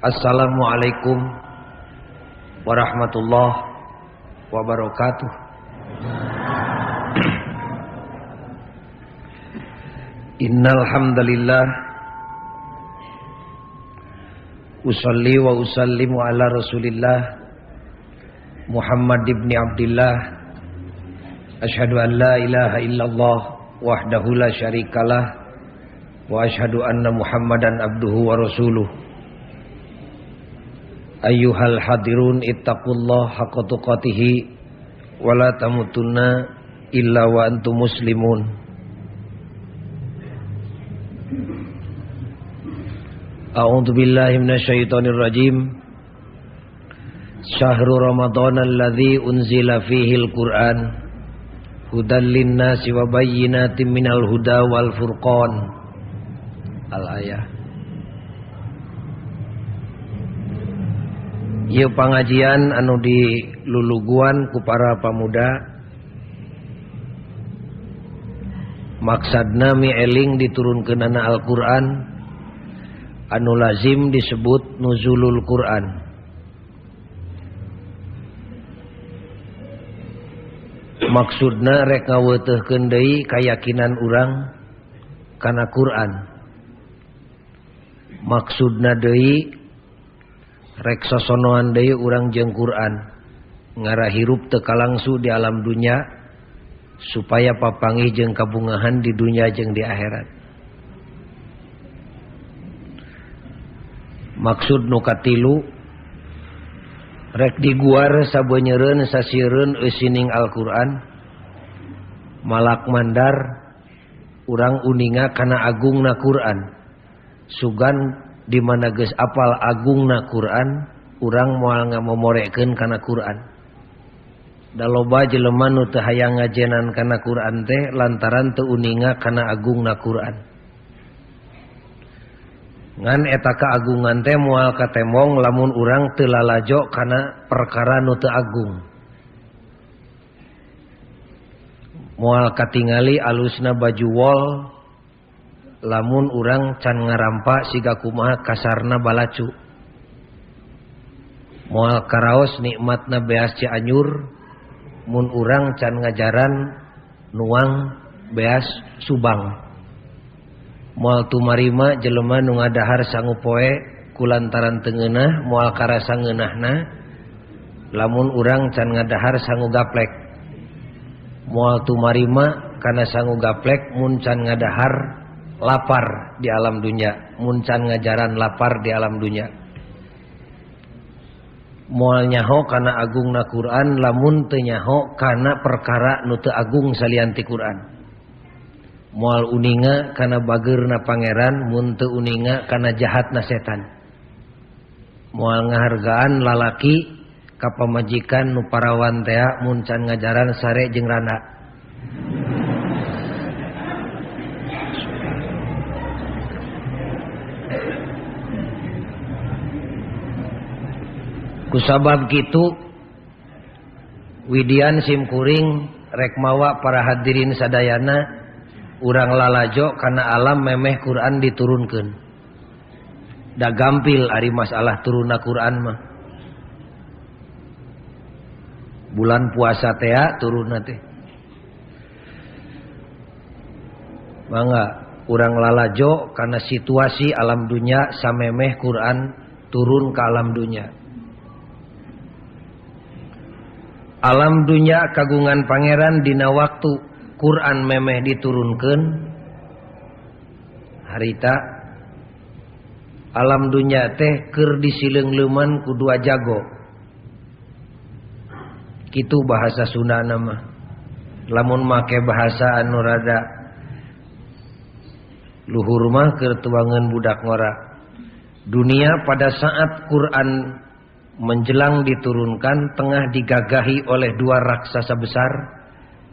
Assalamualaikum warahmatullahi wabarakatuh. Innal hamdalillah usolli wa usallimu ala Rasulillah Muhammad ibn Abdillah. Asyhadu an la ilaha illallah wahdahu la syarikalah wa asyhadu anna Muhammadan abduhu wa rasuluh. Ayyuhal hadirun ittaqullah haqqa tuqatih wa la tamutunna illa wa antum muslimun. A'udzu billahi minasyaitonir rajim. Syahrul Ramadan alladzi unzila fihil Qur'an hudal linnasi wa bayyinatin minal huda wal furqan. Al-ayah. Ieu pangajian anu diluluguan ku para pamuda maksadna mieling diturunkeunana Al-Qur'an anu lazim disebut nuzulul Qur'an. Maksudna rek ngaweuteurkeun deui kayakinan urang kana Qur'an. Maksudna deui rek sosonoan deui urang jeung Qur'an ngarahirup teu kalangsu di alam dunya supaya papanggih jeung kabungahan di dunya jeung di akhirat. Maksud nu katilu rek diguar sabeunyereun sasiereun eusining Al-Qur'an malak mandar urang uninga kana agungna Qur'an sugan di mana geus apal agungna Qur'an urang moal ngamomorekeun kana Qur'an. Da loba jelema nu teu hayang ngajenan kana Qur'an teh lantaran teu uninga kana agungna Qur'an. Ngan eta kaagungan teh moal katemong lamun urang teu lalajo kana perkara nu teu agung. Moal katingali alusna baju wol lamun urang can ngarampa siga kumaha kasarna balacu. Moal karaos nikmatna beas Cianjur mun urang can ngajaran nuang beas Subang. Moal tumarima jelema nu ngadahar sangu poe kulantaran teu ngeunah moal karasa ngeunahna lamun urang can ngadahar sangu gaplek. Moal tumarima kana sangu gaplek mun can ngadahar lapar di alam dunya, mun can ngajaran lapar di alam dunya. Moal nyaho kana agungna Qur'an lamun teu nyaho kana perkara nu teu agung salianti Qur'an. Moal uninga kana bageurna pangeran mun teu uninga kana jahatna setan. Moal ngahargaan lalaki ka pamajikan nu parawan teh mun can ngajaran sare jeung randa. Kusabab kitu widian simkuring rek mawa para hadirin sadayana urang lalajo kana alam memeh Quran diturunkeun. Da gampil ari masalah turunna Quran mah. Bulan puasa teh turunna teh. Mangga urang lalajo kana situasi alam dunya samemeh Quran turun ka alam dunya. Alam dunya kagungan pangeran dina waktu Quran memeh diturunkeun harita alam dunya teh keur disileungleuman ku dua jago. Kitu bahasa Sundana mah. Lamun make bahasa anu rada luhur mah keur tuangeun budak ngora. Dunia pada saat Quran menjelang diturunkan tengah digagahi oleh dua raksasa besar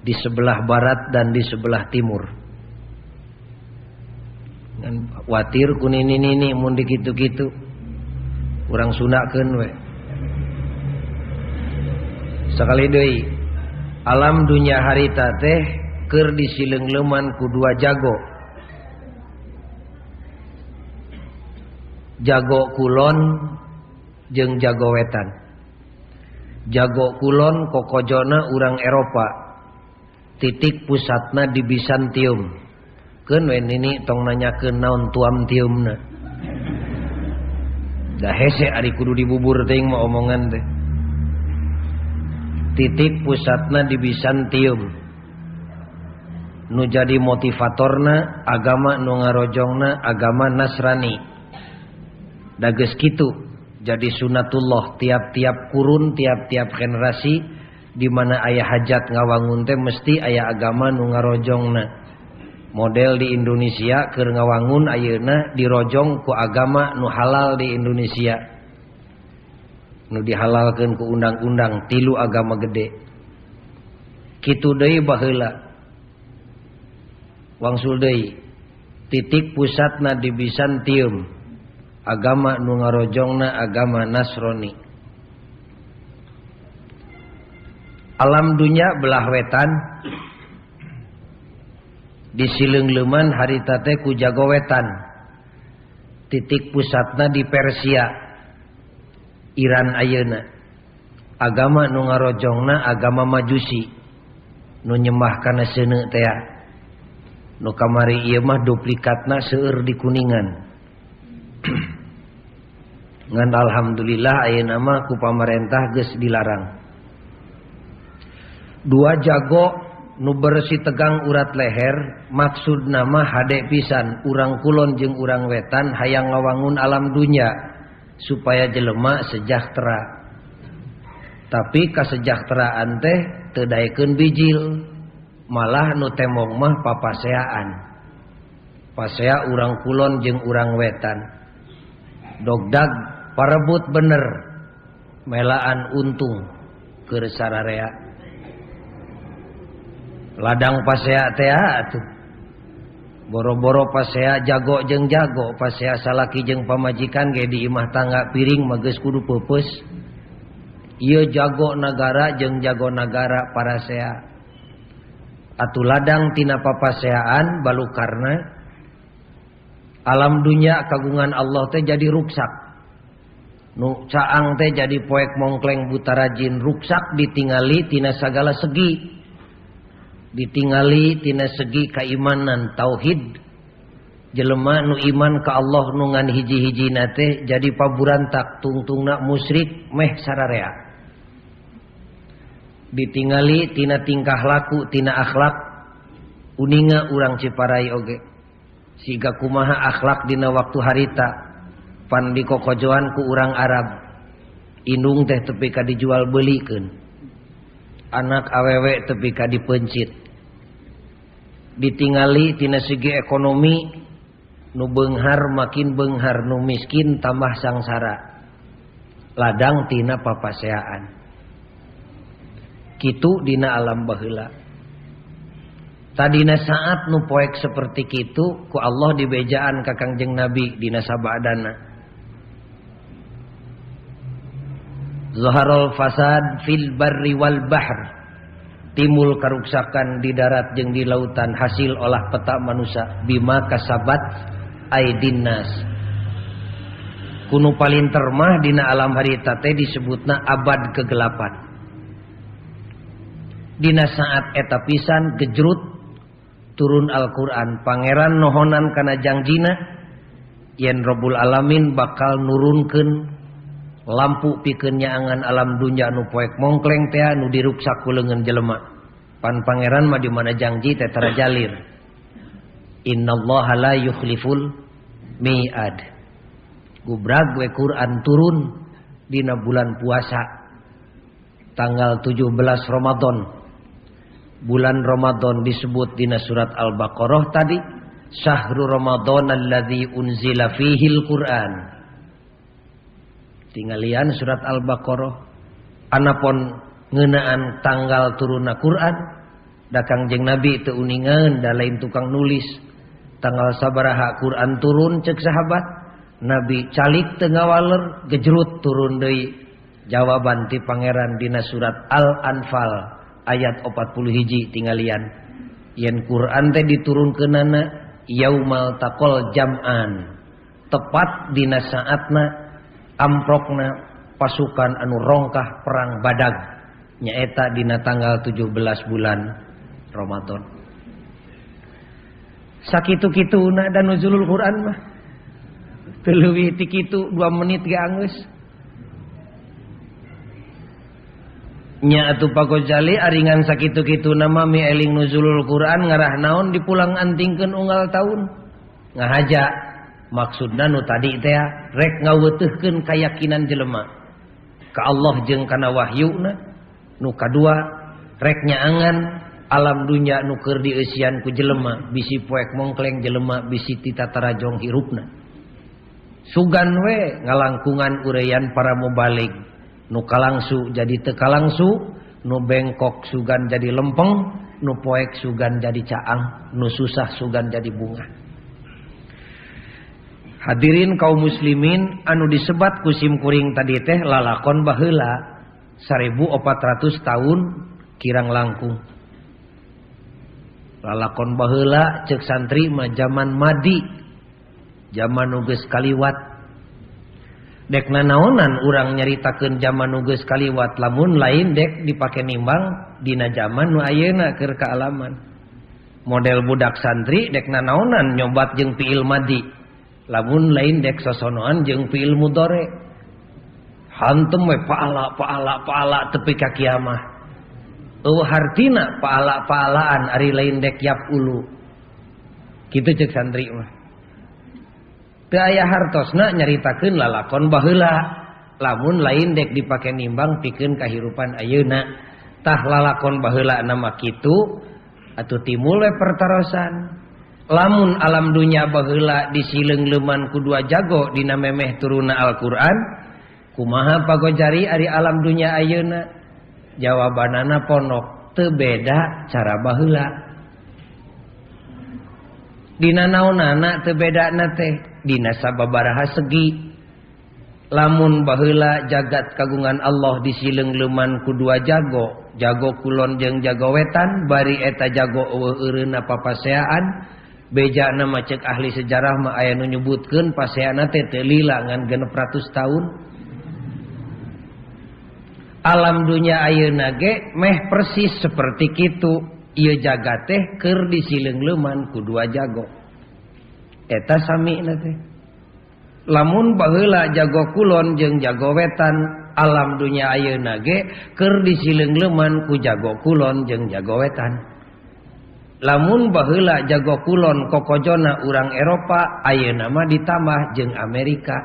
di sebelah barat dan di sebelah timur. Dan watir kunini mun dikitu-kitu urang sundakeun we. Sakali deui alam dunya harita teh keur disileungleuman ku dua jago. jago kulon jeung jago wetan. Jago kulon kokojona urang Eropa, titik pusatna di Bizantium. Keun we nini tong nanyakeun naon tuam tiumna. Da hese ari kudu dibubur teuing mah omongan teh. Titik pusatna di Bizantium. Nu jadi motivatorna agama nu ngarojongna agama Nasrani. Da geus kitu jadi sunatullah tiap-tiap kurun, tiap-tiap generasi di mana aya hajat ngawangun teh mesti aya agama nu ngarojongna. Model di Indonesia keur ngawangun ayeuna dirojong ku agama nu halal di Indonesia. Nu dihalalkeun ku undang-undang 3 agama gede. Kitu deui baheula. Wangsul deui. Titik pusatna di Bizantium. Agama nu ngarojongna agama Nasrani. Alam dunya belah wetan disileungleuman harita teh ku jago wetan. Titik pusatna di Persia, Iran ayeuna. Agama nu ngarojongna agama Majusi, nu nyembah kana seuneu teh. Nu kamari ieu mah duplikatna seueur di Kuningan. Ngan alhamdulillah ayeuna mah ku pamarentah geus dilarang. 2 jago nu bersih tegang urat leher, maksudna mah hade pisan urang kulon jeung urang wetan hayang ngawangun alam dunya supaya jelema sejahtera. Tapi kasejahteraan teh teu daekeun bijil, malah nu temong mah papaseaan. Pasea urang kulon jeung urang wetan. Dogdag parebut bener melaan untung keur sararea. Ladang pasea teh atuh. Boro-boro pasea jago jeung jago, pasea salaki jeung pamajikan ge di imah tangga piring mah geus kudu peupeus. Ieu jago nagara jeung jago nagara parasea. Atuh ladang tina papaseaan balukarna alam dunya kagungan Allah teh jadi ruksak. Nu caang teh jadi poek mongkleng buta rajin, ruksak ditingali tina sagala segi. Ditingali tina segi keimanan tauhid. Jelema nu iman ka Allah nu ngan hiji-hijina teh jadi paburantak, tungtungna musyrik meh sararea. Ditingali tina tingkah laku, tina akhlak, uninga urang Ciparai oge. Siga kumaha akhlak dina waktu harita, pan dikokojoan ku urang Arab. Indung teh tepi ka dijual beulikeun. Anak awewe tepi ka dipencit. Ditingali tina segi ekonomi, nu beunghar makin beunghar, nu miskin tambah sangsara. Ladang tina papaseaan. Kitu dina alam baheula. Tadina saat nu poek seperti kitu ku Allah dibejaan ka Kangjeng Nabi dina sabadana. Zaharul fasad fil barri wal bahr. Timbul karuksakan di darat jeung di lautan hasil olah peta manusia bima kasabat aidin nas. Kuno palinter mah dina alam harita teh disebutna abad kegelapan. Dina saat eta pisan gejrut turun Al-Qur'an, pangeran nohonan kana jangjina yen Rabbul Alamin bakal nurunkeun lampu pikeun nyaangan alam dunya nu poek mongkleng teh nu diruksak ku leungeun jelema. Pan pangeran mah di mana janji teh tara jalir. Innallaha la yukhliful mi'ad. Gubrag we Quran turun dina bulan puasa tanggal 17 Ramadan. Bulan Ramadan disebut dina surat Al-Baqarah tadi, Syahrul Ramadan alladzi unzila fihil Qur'an. Tinggalian surat Al-Baqarah. Anapun ngeunaan tanggal turunna Quran, da Kangjeng Nabi teu uningeun da lain tukang nulis. Tanggal sabaraha Quran turun ceuk sahabat, Nabi calik teu ngawaler, gejrut turun deui jawaban ti pangeran dina surat Al-Anfal ayat 41 tinggalian. Yen Quran teh diturunkeunana yaumal taqal jam'an. tepat dina saatna amprokna pasukan anu rongkah perang Badag nyaeta dina tanggal 17 bulan Ramadan. Sakitu-kituna dan nuzulul Quran mah teu leuwih ti kitu 2 menit ge anggeus. Nya atuh Pak Ghazali aringan sakitu-kitu nama mi eling nuzulul Quran ngarah naon dipulang antingkeun unggal taun ngahaja maksudna nu tadi teh rek ngaweuteurkeun kayakinan jelema ka Allah jeung kana wahyuna. Nu kadua rek nyaangan alam dunya nu keur dieusian ku jelema bisi poek mongkleng jelema bisi titatara jong hirupna. Sugan we ngalangkungan ureyan para mubalik. Nu kalangsu jadi teu kalangsu, nu bengkok sugan jadi lempeng, nu poek sugan jadi caang, nu susah sugan jadi bunga. Hadirin kaum muslimin anu disebat ku sim kuring tadi teh lalakon baheula 1400 tahun kirang langkung. Lalakon baheula ceuk santri mah zaman madi, zaman nu geus kaliwat. Dek nanaonan urang nyaritakeun zaman nu geus kaliwat lamun lain dek dipake nimbang dina zaman nu ayeuna keur kaalaman. Model budak santri dek nanaonan nyobat jeung fiil madi. Lamun lain dek sosonoan jeung fiil mudhari. Hantem we paala tepi ka kiamah. Eueuh hartina paala-paalaan ari lain dek yaf'ulu. Kitu ceuk santri mah. Teu aya hartosna nyaritakeun lalakon baheula lamun lain dek dipake nimbang pikeun kahirupan ayeuna. Tah lalakon baheula nama kitu atuh timbul we pertarosan. Lamun alam dunya baheula disileungleuman ku 2 jago dina memeh turuna Al-Qur'an, kumaha Pak Ghazali ari alam dunya ayeuna? Jawabanana pondok, teu beda cara baheula. Dina naonana teu bedana teh? Dina sababaraha segi. Lamun baheula jagat kagungan Allah disileungleuman ku 2 jago, jago kulon jeung jago wetan, bari eta jago eueuh eureuna papaseaan. Beja nama cek ahli sejarah mah aya nu nyebutkeun paseana teh teu lila ngan 600 tahun. Alam dunya ayeuna ge meh persis seperti kitu. Ieu jagat teh keur disileungleuman ku 2 jago. Eta samina teh. Lamun baheula jago kulon jeung jago wetan, alam dunya ayeuna ge keur disileungleuman ku jago kulon jeung jago wetan. Lamun baheula jago kulon kokojona urang Eropa, ayeuna mah ditambah jeung Amerika.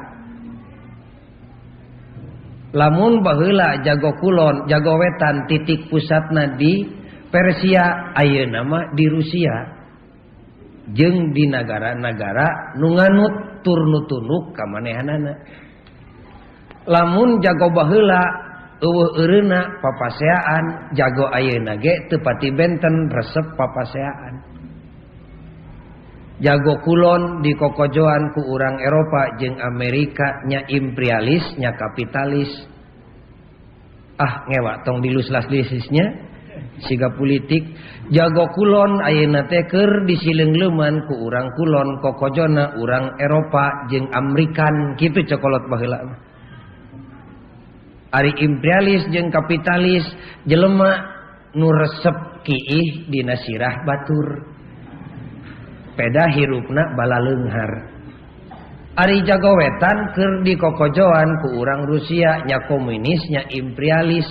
Lamun baheula jago kulon, jago wetan titik pusatna di Persia, ayeuna mah di Rusia. Jeung di nagara-nagara nu nganut tur nu tunduk ka manehanana. Lamun jago baheula eueuh eureuna papaseaan, jago ayeuna ge teu pati benten resep papaseaan. Jago kulon dikokojoan ku urang Eropa jeung Amerika nya imperialis nya kapitalis. Ngewa tong dilus-laslisisnya siga politik. Jago kulon ayeuna teh keur disileungleuman ku urang kulon kokojona urang Eropa jeung Amerikan kitu cokolot baheula. Ari imperialis jeung kapitalis jelema nu resep kiih dina sirah batur. Peda hirupna bala leunghar. Ari jago wetan keur dikokojoan ku urang Rusia nya komunis nya imperialis.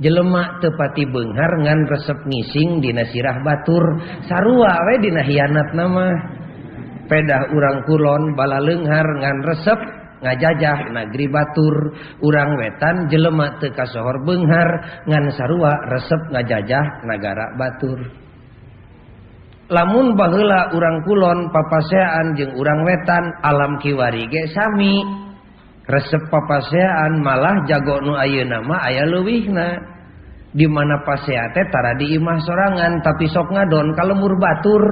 Jelema teu pati beunghar ngan resep ngising dina sirah batur. Sarua we dina hianatna mah. Peda urang kulon bala leunghar ngan resep ngajajah negeri batur. Urang wetan jelema teu kasohor beunghar ngan sarua resep ngajajah nagara batur. Lamun baheula urang kulon papaseaan jeung urang wetan alam kiwari ge sami. Resep papaseaan malah jago nu ayeuna mah aya leuwihna. Di mana pasea teh tara di imah sorangan tapi sok ngadon ka lemur batur.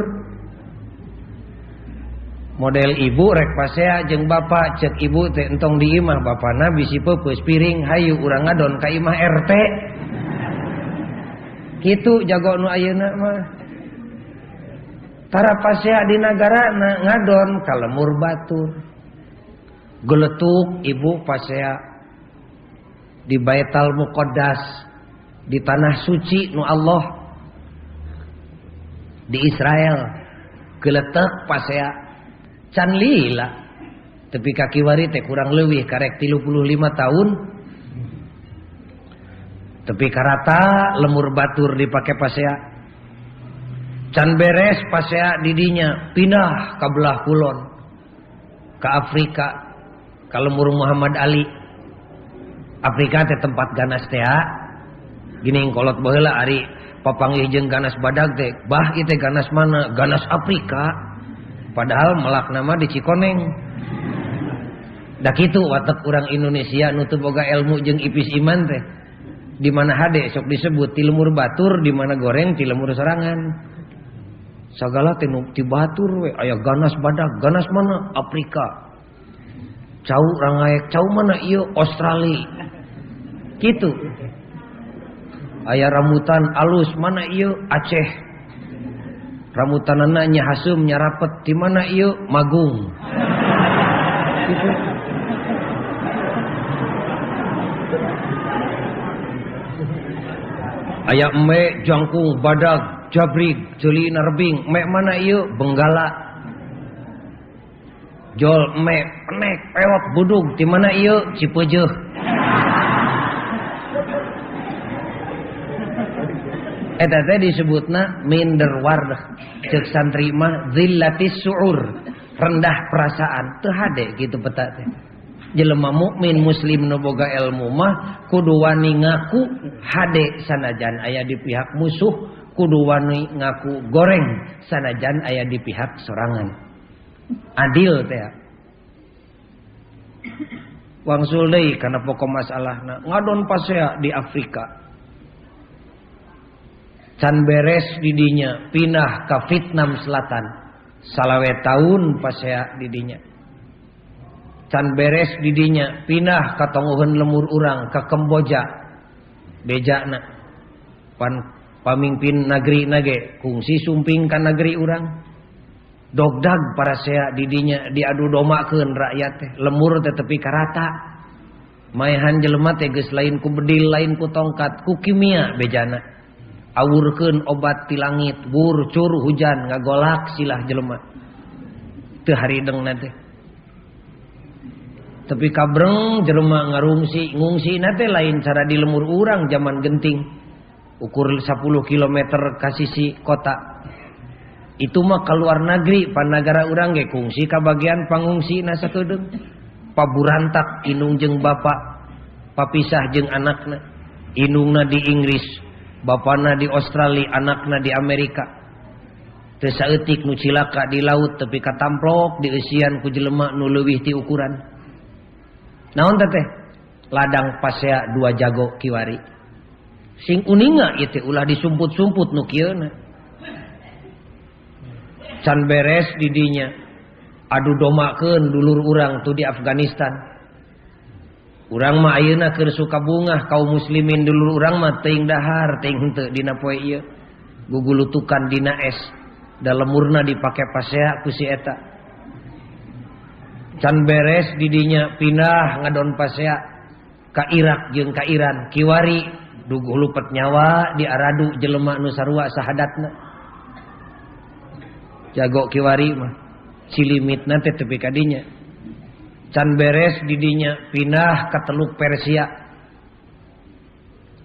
Model ibu rek pasea jeung bapak ceuk ibu teh entong di imah bapana bisi peupeus piring hayu urang ngadon ka imah RT. Kitu jago nu ayeuna mah. Tara pasea di nagarana ngadon ka lemur batur. geletuk ibu pasea di Baitul Muqaddas, di tanah suci nu Allah, di Israel geletek pasea can lila tepi kaki wari teh kurang leuwih karek 35 tahun tepi karata lemur batur dipake pasea can beres pasea didinya pindah ka belah kulon ke Afrika ka lemur Muhammad Ali. Afrika teh tempat ganas teh gini kolot baheula ari papanggih jeung ganas badag teh bah ieu teh ganas mana? Ganas Afrika. Padahal melak nama di Cikoneng. Da kitu watak urang Indonesia nu teu boga ilmu jeung ipis iman teh. Di mana hade sok disebut ti lemur batur, di mana goreng ti lemur sorangan. Sagala teh nu ti batur we aya ganas badag, ganas mana? Afrika. Cau rangaek, cau mana ieu? Australia. Gitu. Aya rambutan alus mana ieu? Aceh. Rambutanana nya hasem nya rapet di mana ieu? Magung. Gitu. Aya embe jangkung badag jabrig ceuli narbing mek mana ieu? Benggala. Jol mek penek pewak budug di mana ieu? Cipeujeuh. Eta teh disebutna minder wardah ceuk santri mah zillatis su'ur, rendah perasaan teu hade kitu peta teh. Jelema mukmin muslim nu boga ilmu mah kudu wani ngaku hade sanajan aya di pihak musuh, kudu wani ngaku goreng sanajan aya di pihak sorangan. Adil teh. Wangsul deui kana pokok masalahna ngadon pasea di Afrika. Can beres didinya pindah ke Vietnam Selatan salawe tahun pasea didinya. Can beres didinya pindah ke tonggoheun lemur urang ke Kamboja bejana pan pamimpin negeri nage kungsi sumping ka negeri urang dogdag parasea didinya diadu domakeun rakyat teh lemur teh tepi karata maehan jelema teh geus lain ku bedil lain ku tongkat ku kimia bejana awurkeun obat ti langit wur cur hujan ngagolak silah jelema teu haridengna teh tepi kabreng jelema ngungsi teh lain cara di lemur urang zaman genting ukur 10 km ka sisi kota itu mah keluar negeri pan nagara urang ge kungsi ka bagian pangungsina sakedeung paburantak indung jeung bapak papisah jeung anakna indungna di Inggris bapana di Australia, anakna di Amerika. Teu saeutik nu cilaka di laut tepi katamplok dieusian ku jelema nu leuwih ti ukuran. Naon teh? Ladang pasea 2 jago kiwari. Sing uninga ieu teh ulah disumput-sumput nu kieuna. Can beres di dinya adu domakeun dulur urang tu di Afghanistan. Urang mah ayeuna keur suka bungah kaum muslimin dulur urang mah teuing dahar teuing henteu dina poe ieu gugulutukan dina es da lemurna dipake pasea ku si eta can beres di dinya pindah ngadon pasea ka Irak jeung ka Iran kiwari duguh lupet nyawa diaradu jelema nu sarua sahadatna jago kiwari mah cilimitna teh tepi ka dinya can beres didinya pindah ke Teluk Persia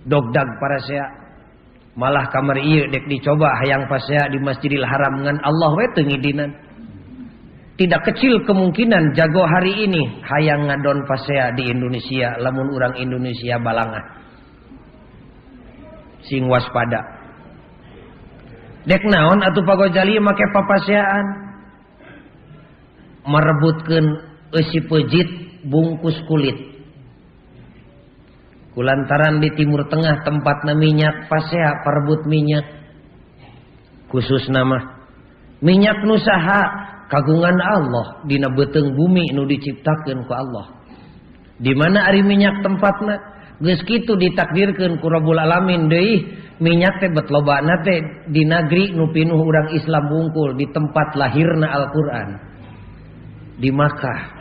dogdag parasea malah kamar ieu dek dicoba hayang pasea di Masjidil Haram ngan Allah we teu ngidinan tidak kecil kemungkinan jago hari ini hayang ngadon pasea di Indonesia lamun urang Indonesia balangah sing waspada dek naon atuh pagojali make papaseaan merebutkeun eusi pejit bungkus kulit kulantaran di Timur Tengah tempatna minyak pasea parebut minyak khusus nama minyak nu saha kagungan Allah dina beuteung bumi nu diciptakeun ku Allah di mana ari minyak tempatna geus kitu ditakdirkeun ku Rabbul Alamin deui minyak teh bet lobana teh di negeri nu pinuh urang Islam bungkul di tempat lahirna Al-Qur'an di Makkah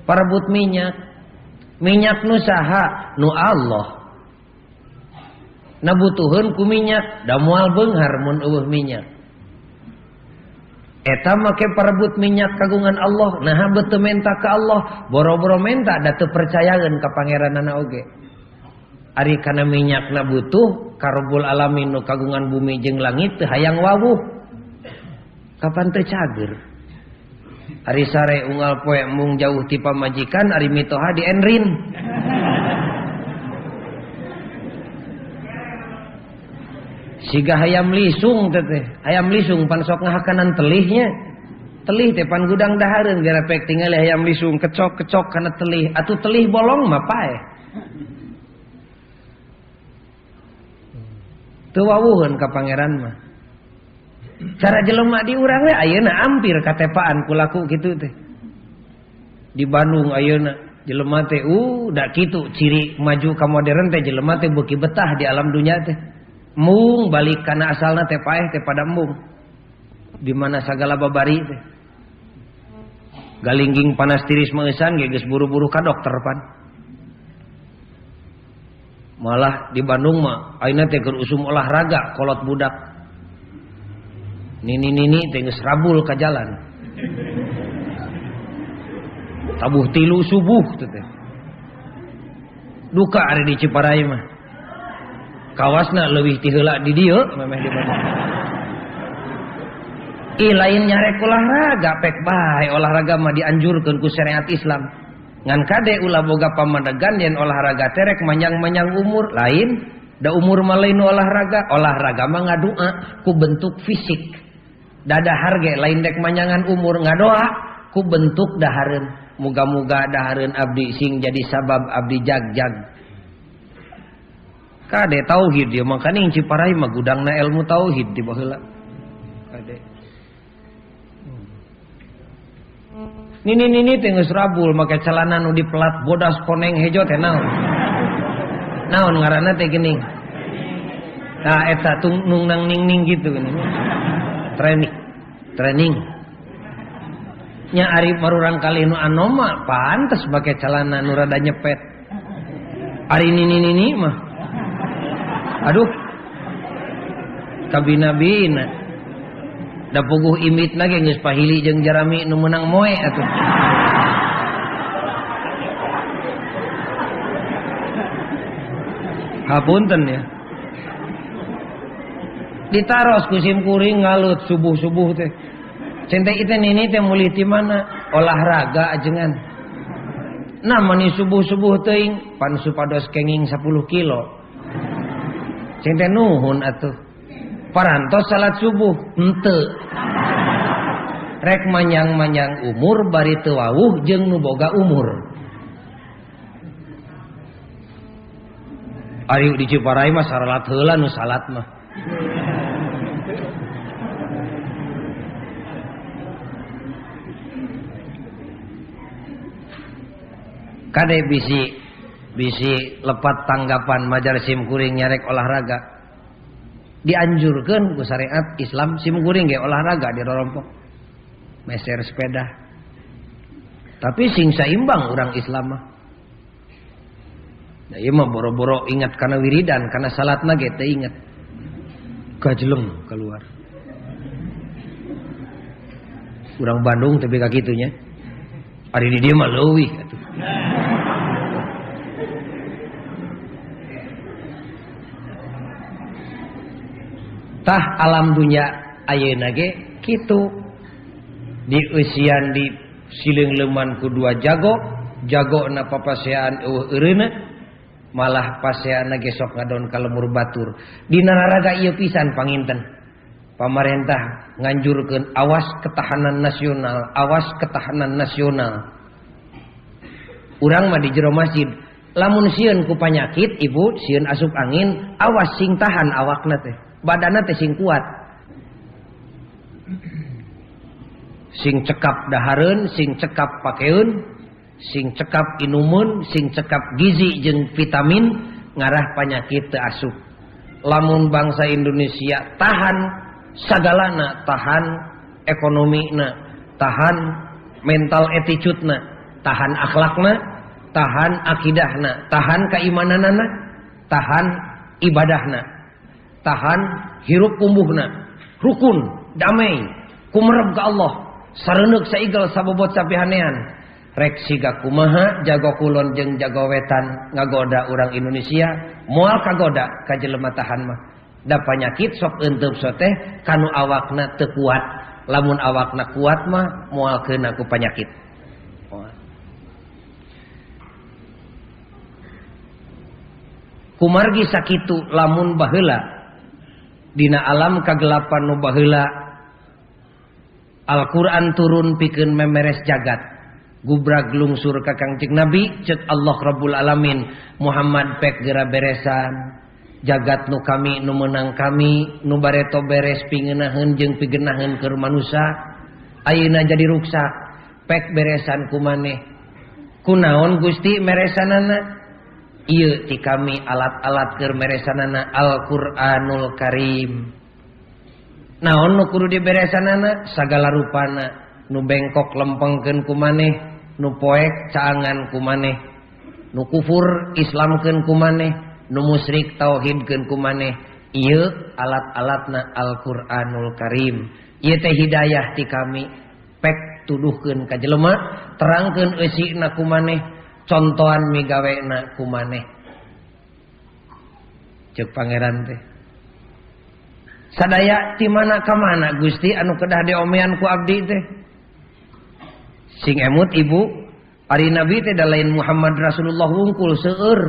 parebut minyak nu saha nu Allah nabutuheun ku minyak da moal beunghar mun eueuh minyak eta make parebut minyak kagungan Allah nah beuteum menta ka Allah boro-boro menta da teu percayaeun ka pangeranana oge ari kana minyakna butuh ka Rabbul Alamin nu kagungan bumi jeung langit teu hayang wawuh kapan teu cager ari sare unggal poe mung jauh ti pamajikan ari mitoha di enrin siga hayam lisung teh hayam lisung pan sok ngahakanan telihnya telih teh pan gudang dahareun gara pek tingali hayam lisung kecok-kecok kana telih atuh telih bolong mah pae teu wawuheun ka pangeran mah cara jelema di urang we ayeuna ampir katepaan kulaku kitu teh di Bandung ayeuna jelema teh da kitu ciri maju ka modern teh jelema teh beuki betah di alam dunya teh mung balik kana asalna teh paeh teh pada embung di mana sagala babari teh galingging panas tiris meusan ge geus buru-buru ka dokter pan malah di Bandung mah ayeuna teh keur usum olahraga kolot budak nini teh geus rabul ka jalan tabuh 3 subuh teh duka ari di Ciparai mah kawasna leuwih ti heula di dieu memeh di mana lain nyarek olahraga pek bae olahraga mah dianjurkeun ku syariat Islam ngan kade ulah boga pamadegan yen olahraga terek manyang-manyang umur lain da umur mah lain olahraga mah ngadua ku bentuk fisik dadahar ge lain dek manyangan umur ngadoa ku bentuk dahareun muga-muga dahareun abdi sing jadi sabab abdi jag-jag kade tauhid dia makanya Ciparai mah gudangna ilmu tauhid di baheula kade nini teh geus rabul make celana nu dipelat bodas koneng hejo teh naon ngaranna teh geuning nah eta nung nang ning gitu geuning training nya ari marurang kali nu anoma pantes make celana nu rada nyepet ari nini mah aduh kabina-bina da puguh imitna ge geus pahili jeung jarami nu meunang moe atuh hapunten ya ditaros ku sim kuring ngalut subuh-subuh teh centek itu nini teh mulih ti mana olahraga ajengan nah mani subuh-subuh teuing pan supados kenging 10 kilo centek nuhun atuh parantos salat subuh henteu rek manyang-manyang umur bari teu wawuh jeung nu boga umur ari di Ciparai mah salat heula nu salat mah kade bisi lepat tanggapan majar sim kuring nyarek olahraga dianjurkeun ku syariat Islam sim kuring ge olahraga di rorompok meser sepeda tapi sing saimbang urang Islam mah da ieu mah boro-boro ingat kana wiridan kana salatna ge teu inget gajleng keluar urang Bandung teh ka kitu nya ari di dieu mah leuwih atuh tah alam dunya ayeuna ge kitu di usian di sileung leuman ku dua jagona papasean eueuh eureuna malah paseana ge sok ngadon ka lemur batur dina naraga ieu pisan panginten pamarentah nganjurkeun awas ketahanan nasional urang mah di jero masjid lamun sieun ku panyakit ibu sieun asup angin awas sing tahan awakna teh badanna teh sing kuat sing cekap dahareun sing cekap pakeun sing cekap inumun sing cekap gizi jeung vitamin ngarah panyakit teu asup lamun bangsa Indonesia tahan sagalana tahan ekonomina tahan mental attitude-na tahan akhlakna, tahan akidahna, tahan keimananana, tahan ibadahna, tahan hirup kumbuhna, rukun, damai, kumerep ka Allah, sareneuk saigal sabobot sapihanean. Rek siga kumaha jago kulon jeung jago wetan ngagoda urang Indonesia, moal kagoda ka jelema tahan mah. Da panyakit sok eunteup teh kanu awakna teu kuat. Lamun awakna kuat mah moal keuna ku panyakit. Kumargi sakitu lamun baheula dina alam kagelapan nu baheula Al-Qur'an turun pikeun memeres jagat. Gubrag lungsur ka Kangjeng Nabi ceuk Allah Rabbul Alamin Muhammad pek geura beresan jagat nu kami nu meunang kami nu bareto beres pingenaheun jeung pigenaheun keur manusia ayeuna jadi ruksak pek beresan ku maneh kunaon Gusti meresanana ieu ti kami alat-alat keur meresanana Al-Qur'anul Karim. Naon nu kudu diberesanana sagala rupana nu bengkok lempengkeun ku maneh nu poek caangan ku maneh nu kufur islamkeun ku maneh nu musyrik tauhidkeun ku maneh ieu alat-alatna Al-Qur'anul Karim. Ieu teh hidayah ti kami pek tuduhkeun ka jelema terangkeun eusina ku maneh contohan migawena ku maneh ceuk pangeran teh sadaya ti mana ka mana Gusti anu kedah diomean ku abdi teh sing emut ibu ari nabi teh da lain Muhammad Rasulullah wungkul seueur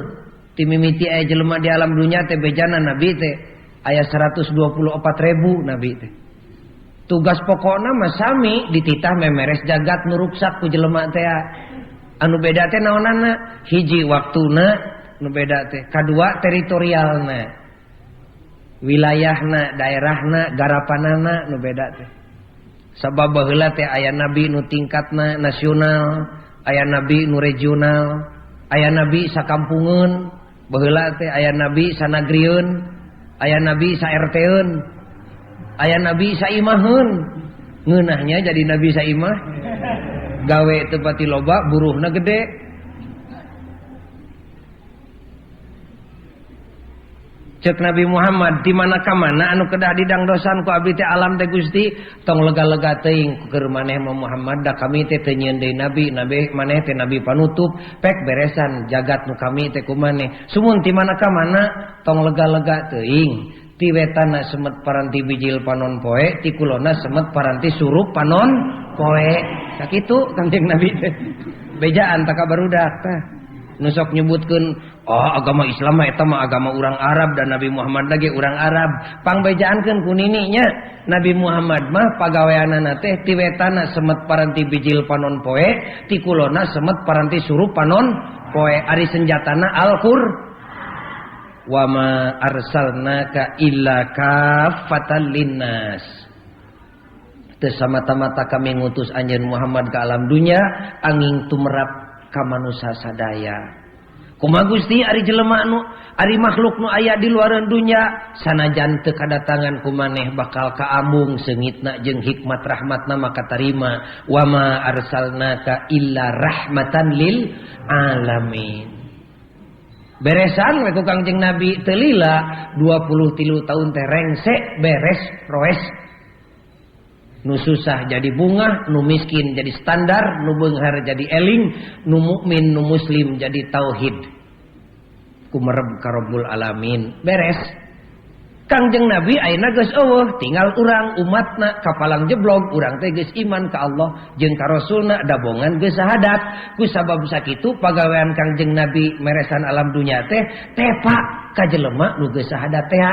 ti mimiti aya jelema di alam dunya teh bejana nabi teh aya 124.000 nabi teh tugas pokokna mah sami dititah memeres jagat nu ruksak ku jelema teh anu beda teh naonana hiji waktuna nu beda teh kadua teritorialna wilayahna daerahna garapanana nu beda teh sabab baheula teh aya nabi nu tingkatna nasional, aya nabi nu regional, aya nabi sakampungeun, baheula teh aya nabi sanagrieun, aya nabi sa RT-eun, aya nabi saimaheun. Ngeunahnya jadi nabi saimah. Gawe teu pati loba, buruhna gede. Cek Nabi Muhammad di mana ka mana anu kedah didangdosan ku abdi teh alam teh Gusti tong lega-lega teuing keur maneh Muhammad da kami teh teu nyieun deui nabi maneh teh nabi panutup pek beresan jagat nu kami teh ku maneh sumun ti mana ka mana tong lega-lega teuing ti wetana semet paranti bijil panon poe ti kulona semet paranti surup panon poe sakitu Kangjeng Nabi teh bejaan tak barudak tah nu sok nyebutkeun agama Islam mah eta mah agama urang Arab dan Nabi Muhammad lagi urang Arab. Pangbejaankeun ku nininya Nabi Muhammad mah pagaweanana teh ti wetana semet paranti bijil panon poe, ti kulona semet paranti surup panon poe. Ari senjatana Al-Qur. Wa ma arsalnaka illa kaffatan linnas. Teu samata-mata kami ngutus anjeun Muhammad ka alam dunya angin tumrap ka manusia sadaya. Kumaha Gusti ari jelema anu ari makhluk nu aya di luaran dunya sanajan teu kadatangan ku maneh bakal kaambung seungitna jeung hikmat rahmatna maka tarima wa ma arsalnaka illa rahmatan lil alamin. Beresan we ku Kangjeng Nabi teu lila 23 tahun teh rengsek beres roes. Nu susah jadi bunga, nu miskin jadi standar, nu beunghar jadi eling, nu mukmin nu muslim jadi tauhid. Kumereb ka Rabbul Alamin. Beres. Kangjeng Nabi ayeuna geus eueuh, tinggal urang umatna kapalang jeblog, urang teh geus iman ka Allah jeung ka Rasulna dabongan geus sahadat. Ku sabab sakitu pagawean Kangjeng Nabi meresan alam dunya teh tepa ka jelema nu geus sahadat teh.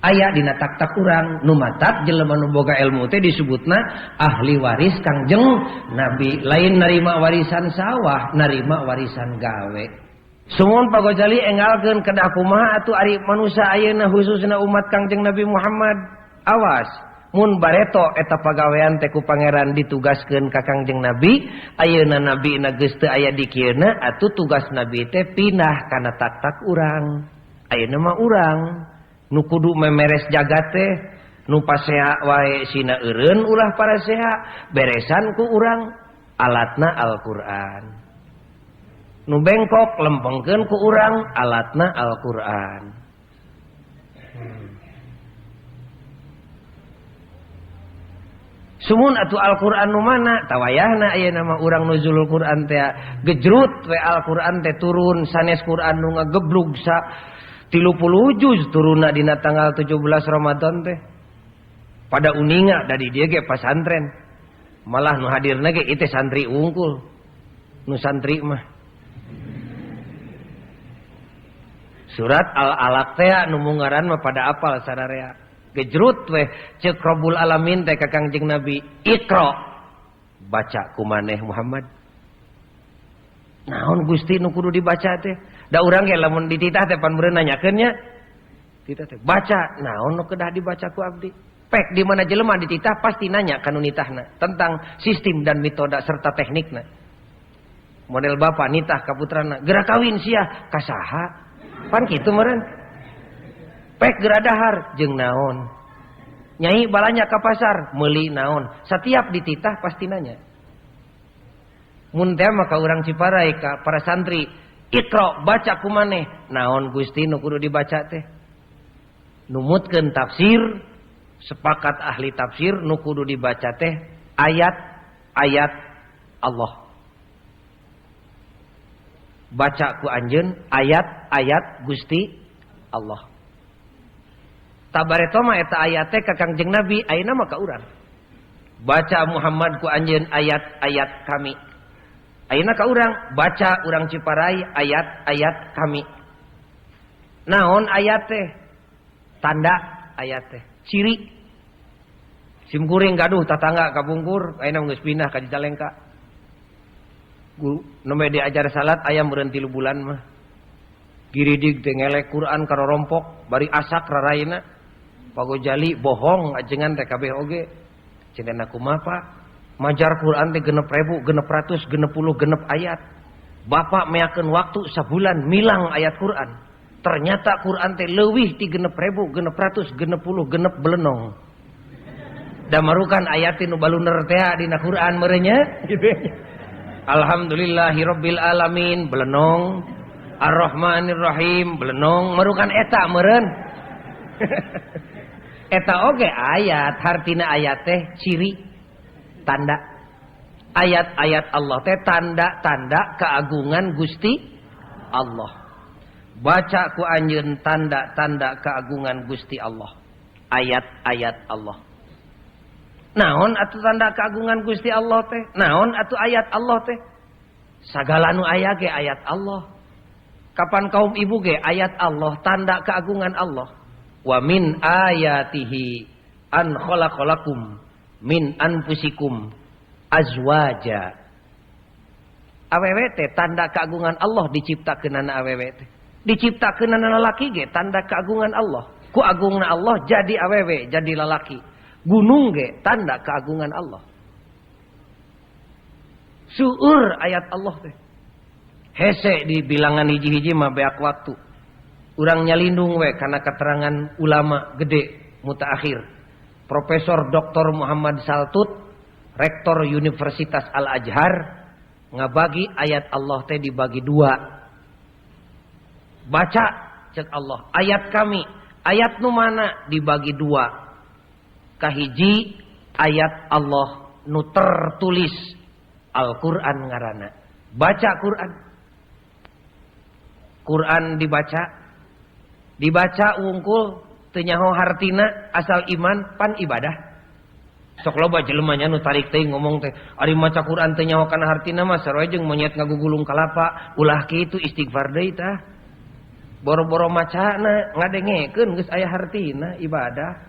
Aya dina tak-tak urang nu matak jelema nu boga ilmu teh disebutna ahli waris Kangjeng Nabi. Lain narima warisan sawah, narima warisan gawe. Sumun pagojali engalkeun kedah kumaha atuh ari manusia ayeuna khususna umat Kangjeng Nabi Muhammad. Awas, mun bareto eta pagawean teh ku pangeran ditugaskeun ka Kangjeng Nabi, ayeuna nabi na geus teu aya di kieuna atuh tugas nabi teh pindah kana tak-tak urang. Ayeuna mah urang nu kudu memeres jagat teh nu pasea wae sina eureun ulah paraseha beresan ku urang alatna Al-Qur'an. Nu bengkok lempengkeun ku urang alatna Al-Qur'an. Sumun atuh Al-Qur'an nu mana tawayahna aya nama urang nuzulul Qur'an teh gejrut we Al-Qur'an teh turun sanes Qur'an nu ngageblug sa 30 juz turunna dina tanggal 17 Ramadan teh. Pada uninga dari dia ge pasantren. Malah nu hadirna ge ieu santri unggul. Nu santri mah surat Al-Alaq teh nu mungaran mah pada apal sadarea. Gejrut weh ceuk Rabbul Alamin teh ka Kangjeng Nabi, Iqra. Baca ku maneh Muhammad. Naon Gusti nu kudu dibaca teh? Da urang ge lamun dititah teh pan meureun nanyakeun nya. Titah teh baca, naon nu kedah dibaca ku abdi? Pek di mana jelema dititah pasti nanya ka nu nitahna tentang sistem dan metoda serta teknikna. Model bapak nitah ka putrana, geura kawin sia ka saha? Pan kitu meureun. Pek geura dahar jeung naon? Nyai balanya ka pasar, meuli naon? Setiap dititah pasti nanya. Mun teh mah ka urang Ciparai ka para santri, Iqra baca ku maneh. Naon Gusti nu kudu dibaca teh? Numutkeun tafsir, sepakat ahli tafsir nu kudu dibaca teh ayat-ayat Allah. Baca ku anjeun ayat-ayat Gusti Allah. Tabareto mah eta ayat teh ka Kangjeng Nabi, ayeuna mah ka urang. Baca Muhammad ku anjeun ayat-ayat kami. Ayeuna ka urang, baca urang Ciparai ayat-ayat kami. Naon ayat teh? Tanda ayat teh. Ciri. Simkuring gaduh tatangga kabungkur, ayeuna geus pindah ka Cicalengka. Guru nomor diajar salat aya meureun 3 bulan mah. Giridig teh ngelek Quran karorompok, bari asak raraina. Pagojali bohong ajengan teh kabeh oge. Cenah kumaha Pak? Majar Quran teh 6.000, 660 ayat. Bapak meakeun waktu sabulan milang ayat Quran. Ternyata Quran teh leuwih ti 6.660 belenong. Da marukan ayat nu baluner teh dina Quran meureun nya kitu. Alhamdulillahirabbil alamin belenong. Ar-Rahmanir Rahim belenong marukan eta meureun. Eta oge ayat, hartina ayat teh ciri tanda. Ayat-ayat Allah teh tanda-tanda keagungan Gusti Allah. Baca ku anjeun tanda-tanda keagungan Gusti Allah. Ayat-ayat Allah. Naon atuh tanda keagungan Gusti Allah teh? Naon atuh ayat Allah teh? Sagala nu aya ge ayat Allah. Kapan kaum ibu ge ayat Allah, tanda keagungan Allah. Wa min ayatihi an khalaqalakum min anfusikum azwaja. Awewe teh tanda keagungan Allah diciptakeunana awewe teh. Diciptakeunana lalaki ge tanda keagungan Allah. Ku agungna Allah jadi awewe, jadi lalaki. Gunung ge tanda keagungan Allah. Suur ayat Allah teh. Hese di bilangan hiji-hiji mah beak waktu. Urang nyalindung we karena keterangan ulama gede mutaakhir. Profesor Dr. Muhammad Saltut, Rektor Universitas Al-Azhar, ngabagi ayat Allah teh dibagi 2. Baca cek Allah, ayat kami, ayat nu mana dibagi 2. Kahiji ayat Allah nu tertulis Al-Qur'an ngaranna. Baca Qur'an. Quran dibaca wungkul teu nyaho hartina asal iman pan ibadah. Sok loba jelema nya nu tarik teuing ngomong teh ari maca Quran teu nyaho kana hartina mah sarua jeung monyet ngagugulung kalapa, ulah kitu istighfar deui tah. Boro-boro macana ngadengekeun geus aya hartina ibadah.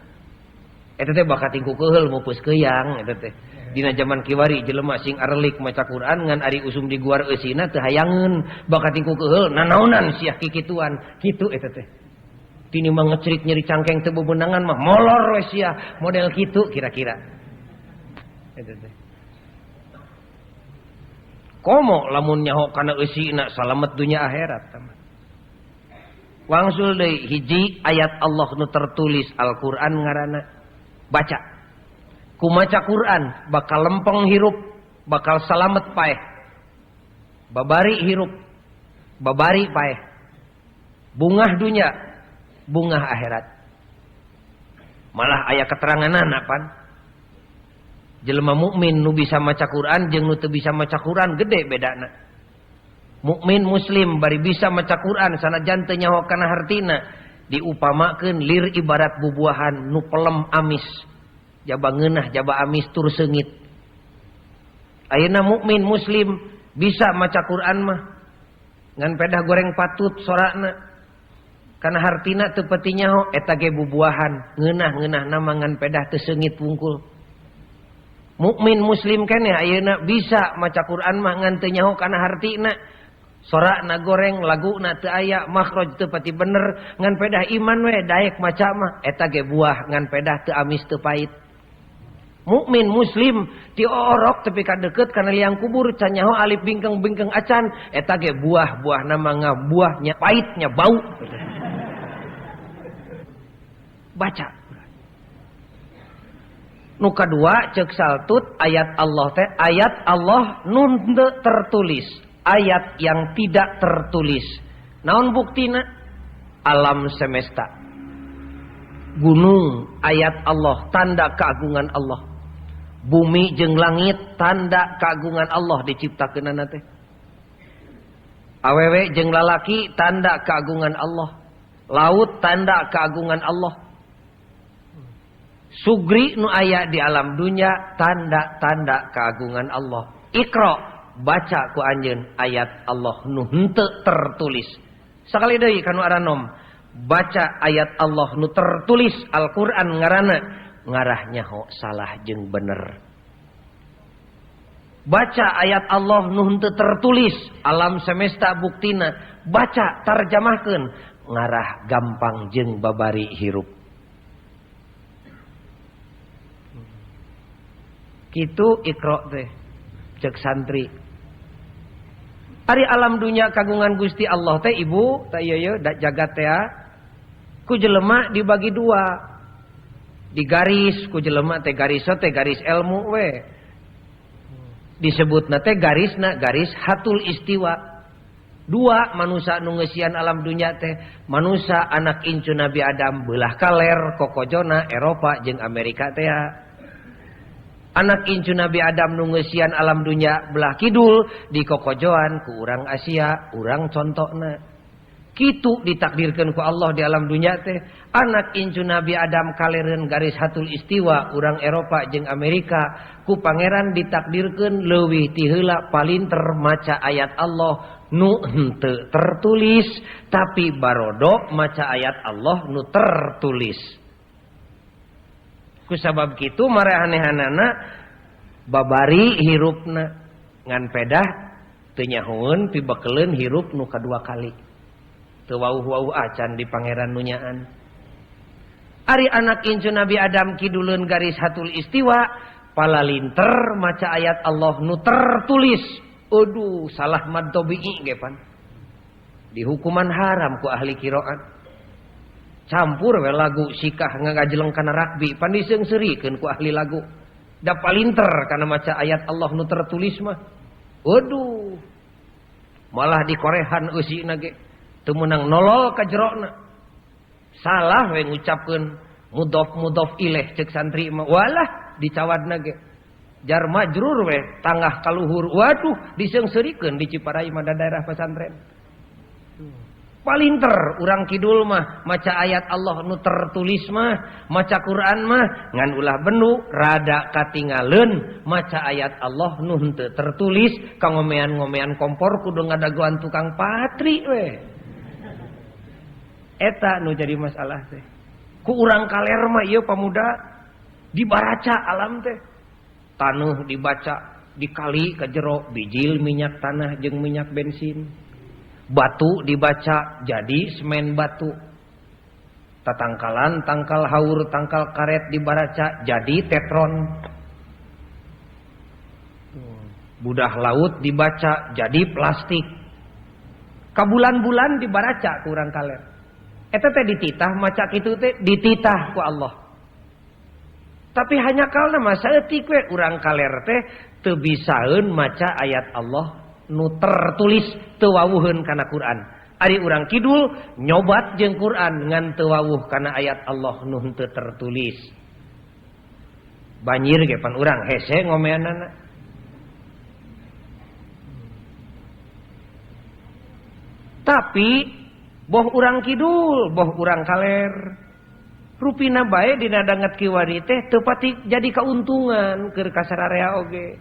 Eta teh bakat tingku keheul mupeus keuyang eta teh. Dina zaman kiwari jelema sing arelik maca Quran ngan ari usum di guar eusina teu hayangeun bakat tingku keheul nanaonan sia kikituan kitu eta teh. Tini mah ngecrik nyeri cangkeng teu bebenangan mah molor we sia model kitu kira-kira. Eta teh. Komo lamun nyaho kana eusina salamet dunya akhirat taman. Wangsul deui hiji ayat Allah nu tertulis Al-Qur'an ngaranna. Baca. Ku maca Quran bakal lempeng hirup bakal salamet paeh. Babari hirup, babari paeh. Bungah dunya, bungah akhirat. Malah aya keteranganana pan. Jelema mukmin nu bisa maca Quran jeung nu teu bisa maca Quran gede bedana. Mukmin muslim bari bisa maca Quran sanajan teu nyaho kana hartina diupamakeun lir ibarat bubuahan nu pelem amis. Jaba ngeunah jaba amis tur seungit. Ayeuna mukmin muslim bisa maca Quran mah ngan pedah goreng patut sorakna. Kana hartina teu peuting nyaho eta ge bubuahan, ngeunah-ngeunah nama ngan pedah teu seungit wungkul. Mukmin muslim keneh ayeuna bisa maca Quran mah ngan teu nyaho kana hartina. Sorakna goreng, laguna teu aya, makhraj teu pati bener, ngan pedah iman we daek maca mah eta ge buah ngan pedah teu amis teu pait. Mukmin muslim diorok tepi ka deukeut kana liang kubur can nyaho alif bingkeng-bingkeng acan eta ge buah nama ngabuahnya paitnya bau. Baca. Nu kadua ceuk saltut ayat Allah teh ayat Allah nun teu tertulis, ayat yang tidak tertulis. Naon buktina? Alam semesta. Gunung ayat Allah, tanda keagungan Allah. Bumi jeung langit tanda keagungan Allah diciptakeunana teh. Awewe jeung lalaki tanda keagungan Allah. Laut tanda keagungan Allah. Sugri nu aya di alam dunya tanda-tanda keagungan Allah. Iqra baca ku anjeun ayat Allah nu henteu tertulis. Sakali deui kanu aranom baca ayat Allah nu tertulis Al-Qur'an ngaranna ngarah nyaho salah jeung bener. Baca ayat Allah nu henteu tertulis alam semesta buktina baca tarjamahkeun ngarah gampang jeung babari hirup. Kitu Iqra teh cek santri. Ari alam dunya kagungan Gusti Allah teh ibu teh ieu jagat teh ku jelema dibagi dua. Digaris ku jelema teh garis teh garis ilmu we. Disebutna teh garisna garis hatul istiwa. Dua manusia nu ngeusian alam dunya teh manusia anak incu Nabi Adam belah kaler kokojona Eropa jeung Amerika teh. Anak incu Nabi Adam nu ngeusian alam dunya belah kidul di kokojoan ku urang Asia, urang contona. Kitu ditakdirkeun ku Allah di alam dunya teh. Anak incu Nabi Adam kalereun garis hatul istiwa urang Eropa jeung Amerika ku pangeran ditakdirkeun leuwih ti heula palinter maca ayat Allah nu henteu tertulis tapi barodok maca ayat Allah nu tertulis. Kusabab kitu maranehanana babari hirupna ngan pedah teu nyahoeun pibekeleun hirup nu kadua kali. Teu wauh-wauh acan di pangeran nu nyaan. Ari anak incu Nabi Adam kiduleun garis hatul istiwa palalinter maca ayat Allah nu tertulis. Aduh salah mad tabi'i ge pan. Di hukuman haram ku ahli qiraat. Campur we lagu sikah ngagajeleng kana rakbi pan diseungseurikeun ku ahli lagu. Da palinter kana maca ayat Allah nu tertulis mah. Waduh. Malah dikorehan eusina ge teu meunang nolol ka jerona. Salah we ngucapkeun mudhof ilaih ceuk santri mah. Walah dicawadna ge. Jar majrur we tangah kaluhur. Waduh diseungseurikeun di Ciparai mah daerah pesantren. Palinter urang kidul mah maca ayat Allah nu tertulis mah maca Quran mah ngan ulah benu rada katingaleun maca ayat Allah nu henteu tertulis kangomean-ngomean kompor kudu ngadagoan tukang patri we. Eta nu jadi masalah teh. Ku urang kaler mah ieu pamuda dibaraca alam teh. Tanuh dibaca dikali ka jero bijil minyak tanah jeung minyak bensin. Batu dibaca jadi semen batu. Tatangkalan, tangkal haur, tangkal karet dibaca jadi tetron. Budah laut dibaca jadi plastik. Kabulan-bulan dibaca kurang kaler. Eta teh dititah maca kitu teh dititah ku Allah. Tapi hanya kalna mah saeutik we urang kaler teh teu bisaeun maca ayat Allah nu tertulis teu wawuheun kana Quran. Ari urang kidul nyobat jeung Quran ngan teu wawuh kana ayat Allah nu teu tertulis. Banjir ge pan urang hese ngomeanana. Tapi boh urang kidul, boh urang kaler. Rupina bae dina danget kiwari teh teu pati jadi kauntungan keur kasararea oge.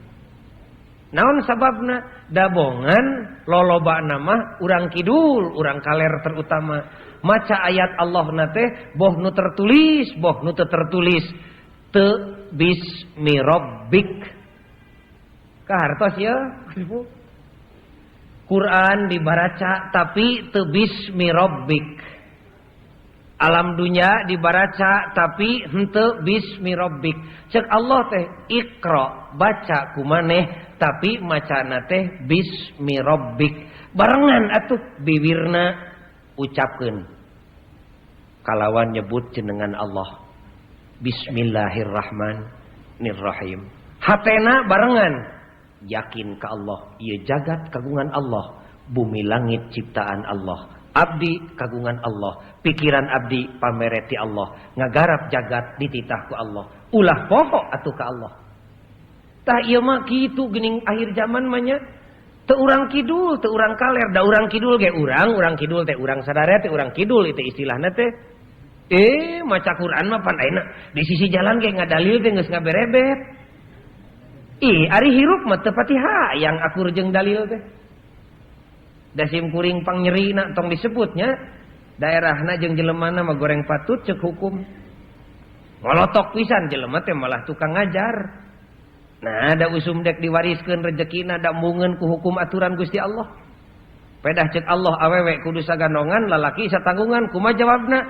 Naon sababna? Dabongan lolobana mah urang kidul, urang kaler terutama maca ayat Allah na teh boh nu tertulis, boh nu teu tertulis teu bismi rabbik. Kahartos ya. Quran dibaraca tapi teu bismi rabbik. Alam dunya dibaraca tapi henteu bismi rabbik. Cek Allah teh Iqra, baca kumaneh tapi macana teh bismi rabbik. Barengan atuh bibirna ucapkeun kalawan nyebut jenengan Allah. Bismillahirrahmanirrahim. Hatena barengan yakin ka Allah, ieu jagat kagungan Allah, bumi langit ciptaan Allah. Abdi kagungan Allah, pikiran abdi pamereti Allah, ngagarap jagat dititah ku Allah. Ulah poho atuh ka Allah. Tah ieu mah kitu geuning akhir zaman mah nya. Teu urang kidul, teu urang kaler, da urang kidul ge urang kidul teh urang sadaya teh urang kidul itu istilahna teh. Maca Quran mah pan ayeuna di sisi jalan ge ngadalil teh geus ngaberebet. Ari hirup mah teu pati hayang akur jeung dalil teh. Dasim kuring pangnyeurina tong disebutnya daerahna jeung jelemana mah goreng patut ceuk hukum. Ngolotok pisan jelema teh malah tukang ngajar. Nah, da usum dek diwariskeun rezekina da mungkeun ku hukum aturan Gusti Allah. Pedah cek Allah awewe kudu sagandongan lalaki satanggungan kumaha jawabna?